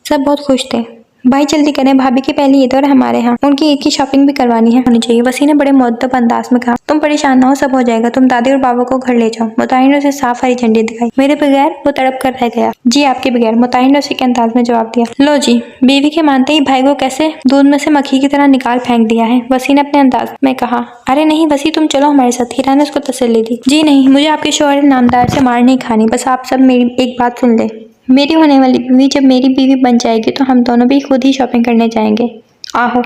सब बहुत खुश थे। भाई जल्दी करें, भाभी की पहली ईद और हमारे यहाँ उनकी ईद की शॉपिंग भी करवानी है होनी चाहिए। वसी ने बड़े मुअद्दब अंदाज में कहा। तुम परेशान ना हो, सब हो जाएगा। तुम दादी और बाबा को घर ले जाओ। मुताहिर ने उसे साफ हरी झंडी दिखाई। मेरे बगैर? वो तड़प कर रह गया। जी आपके बगैर, मुताहिर ने उसी के अंदाज में जवाब दिया। लो जी। बीवी के मानते ही भाई को कैसे दूध में से मक्खी की तरह निकाल फेंक दिया है, वसी ने अपने अंदाज में कहा। अरे नहीं वसी, तुम चलो हमारे साथ। हीरा ने उसको तसल्ली दी। जी नहीं, मुझे आपके शौहर नामदार से मार नहीं खानी। बस आप सब मेरी एक बात सुन ले। मेरी होने वाली बीवी जब मेरी बीवी बन जाएगी तो हम दोनों भी खुद ही शॉपिंग करने जाएंगे। आहो।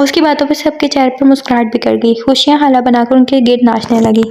उसकी बातों पर सबके चेहरे पर मुस्कुराहट बिखर गई। खुशियां हाला बनाकर उनके गिर्द नाचने लगी।